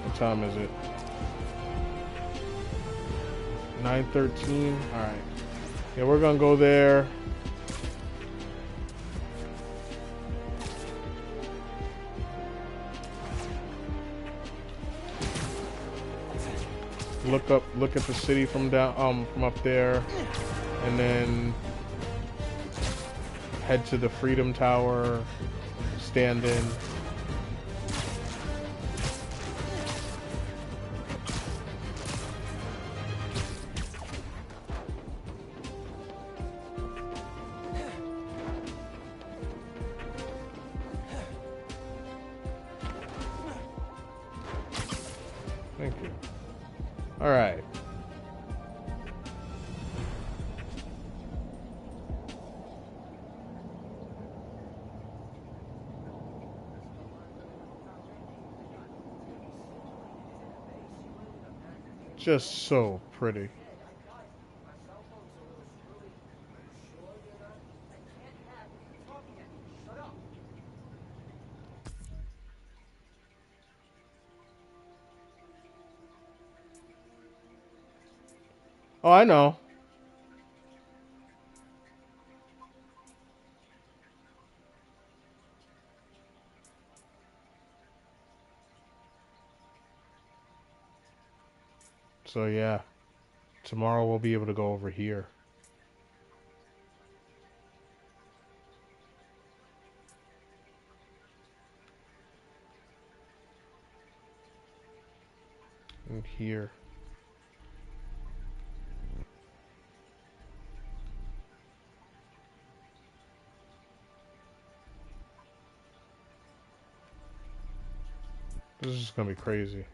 What time is it? 9:13. Alright. Yeah, we're going to go there. Look at the city from down, from up there, and then head to the Freedom Tower, stand in. Thank you. All right. Just so pretty. Oh, I know. So yeah, tomorrow we'll be able to go over here. And here. This is gonna be crazy.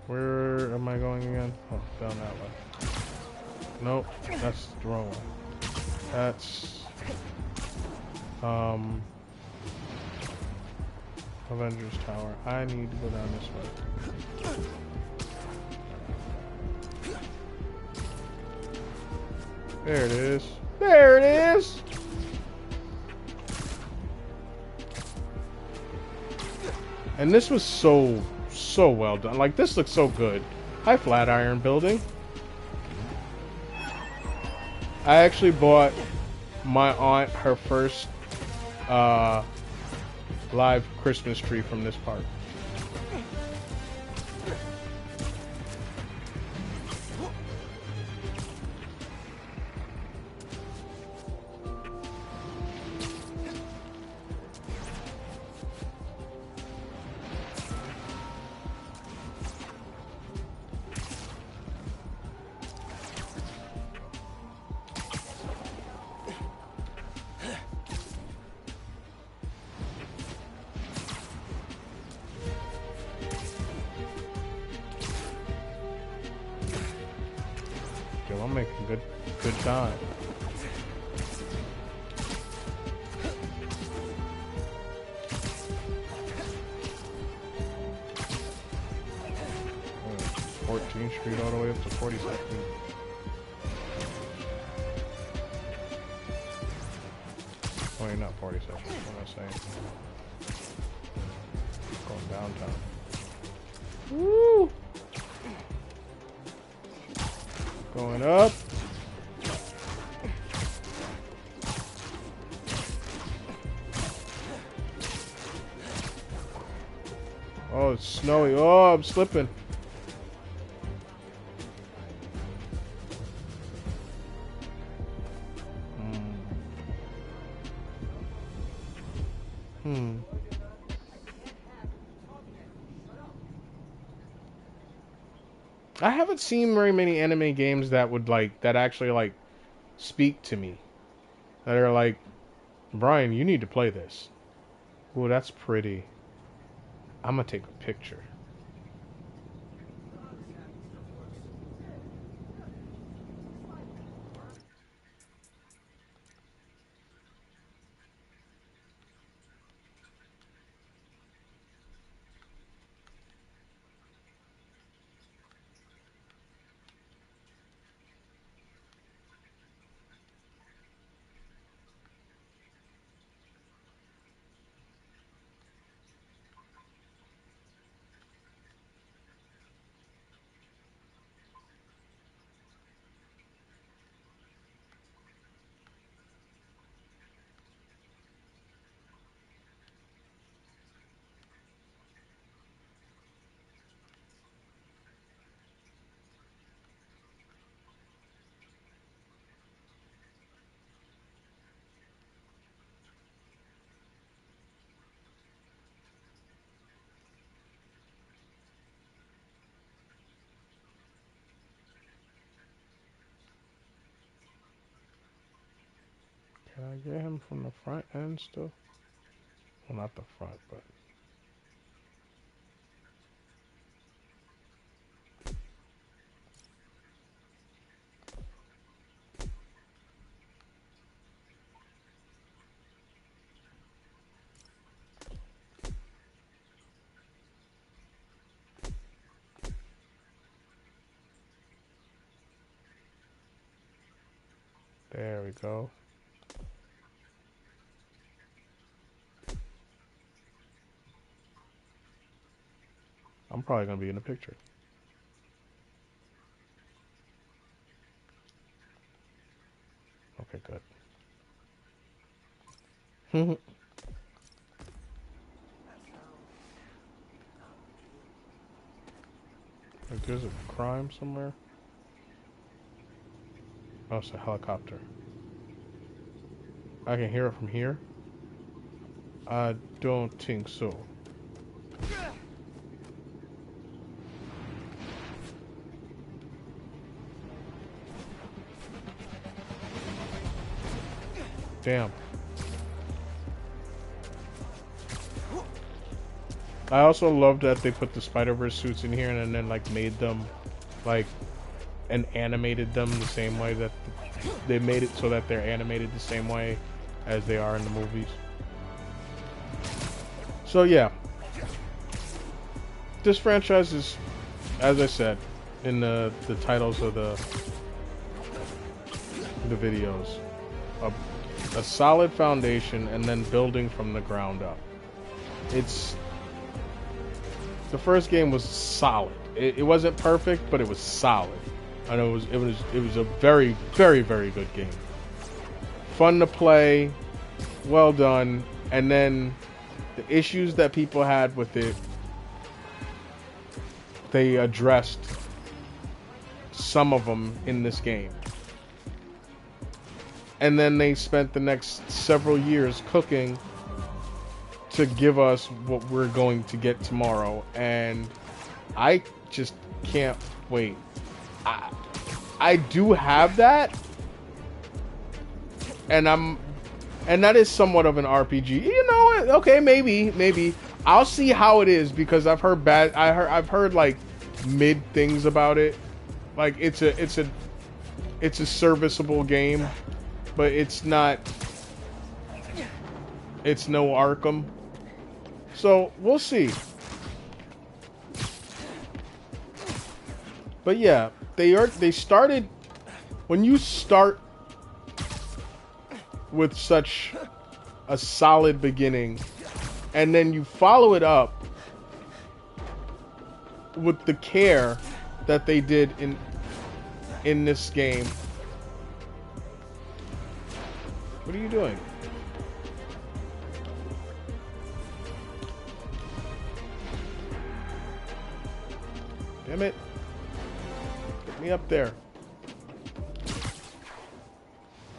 Where am I going again? Oh, down that way. Nope, that's the wrong way. That's Avengers Tower. I need to go down this way. There it is. There it is! And this was so well done. Like, this looks so good. Hi, Flatiron Building. I actually bought my aunt her first live Christmas tree from this park. Yo, I'm making good time. Oh, 14th Street all the way up to 42nd. Wait, not 42nd. What am I saying? Going downtown. Woo! Going up. Oh, it's snowy. Oh, I'm slipping. I haven't seen very many anime games that would that actually speak to me. That are like, Brian, you need to play this. Oh, that's pretty. I'm gonna take a picture. Can I get him from the front end still? Well, not the front, but... There we go. I'm probably going to be in the picture. Okay, good. Like there's a crime somewhere. Oh, it's a helicopter. I can hear it from here. I don't think so. Damn. I also love that they put the Spider-Verse suits in here and then like made them like and animated them the same way that they made it so that they're animated the same way as they are in the movies. So yeah, this franchise is, as I said in the titles of the videos, a solid foundation and then building from the ground up. It's the first game was solid. It wasn't perfect, but it was solid. And it was a very, very, very good game. Fun to play, well done, and then the issues that people had with it, they addressed some of them in this game. And then they spent the next several years cooking to give us what we're going to get tomorrow, and I just can't wait. I do have that, and that is somewhat of an RPG. You know, okay, maybe I'll see how it is because I've heard I've heard like mid things about it. Like it's a serviceable game, but it's not. It's no Arkham. So we'll see. But yeah, they started when you start with such a solid beginning and then you follow it up with the care that they did in this game. What are you doing? Damn it. Get me up there.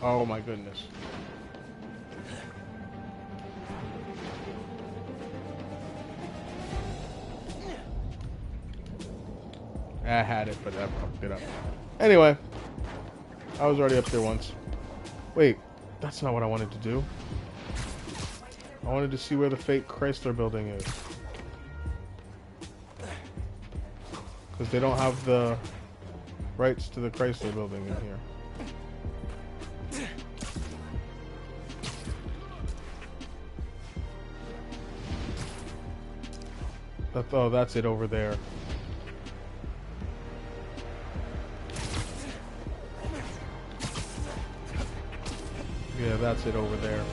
Oh my goodness. I had it, but I fucked it up. Anyway. I was already up there once. Wait. That's not what I wanted to do. I wanted to see where the fake Chrysler building is. Because they don't have the rights to the Chrysler building in here. Oh, that's it over there. Yeah, that's it over there.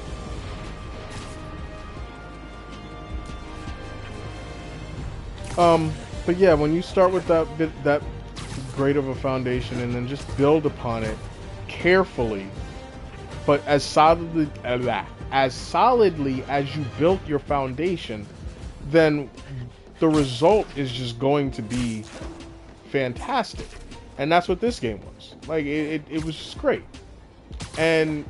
But yeah, when you start with that great of a foundation and then just build upon it carefully, but as solidly as you built your foundation, then the result is just going to be fantastic. And that's what this game was. Like, it was just great. And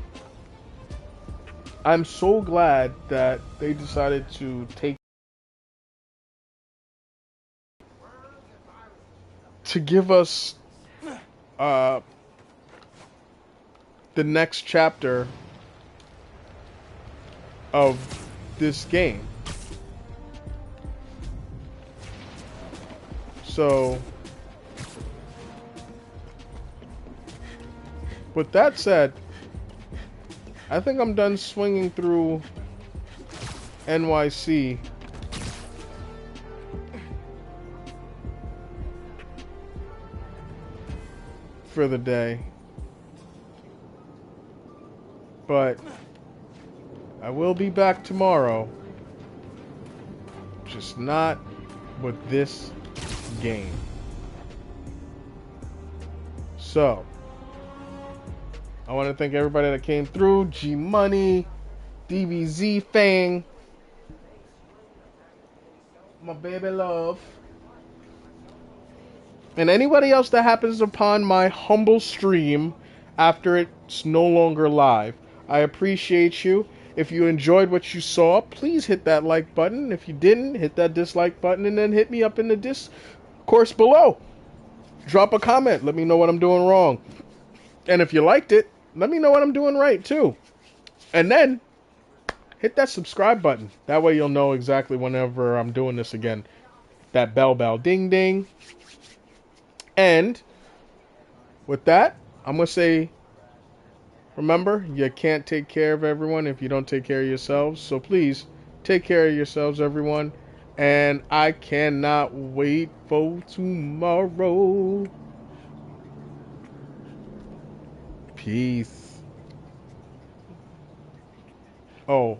I'm so glad that they decided to give us the next chapter of this game. So, with that said, I think I'm done swinging through NYC. For the day. But I will be back tomorrow. Just not with this game. So, I want to thank everybody that came through. G Money, DBZ Fang, my baby love, and anybody else that happens upon my humble stream after it's no longer live. I appreciate you. If you enjoyed what you saw, please hit that like button. If you didn't, hit that dislike button, and then hit me up in the discourse below. Drop a comment. Let me know what I'm doing wrong. And if you liked it, let me know what I'm doing right, too. And then, hit that subscribe button. That way you'll know exactly whenever I'm doing this again. That bell, ding, ding. And, with that, I'm going to say, remember, you can't take care of everyone if you don't take care of yourselves. So please, take care of yourselves, everyone. And I cannot wait for tomorrow. Peace. Oh,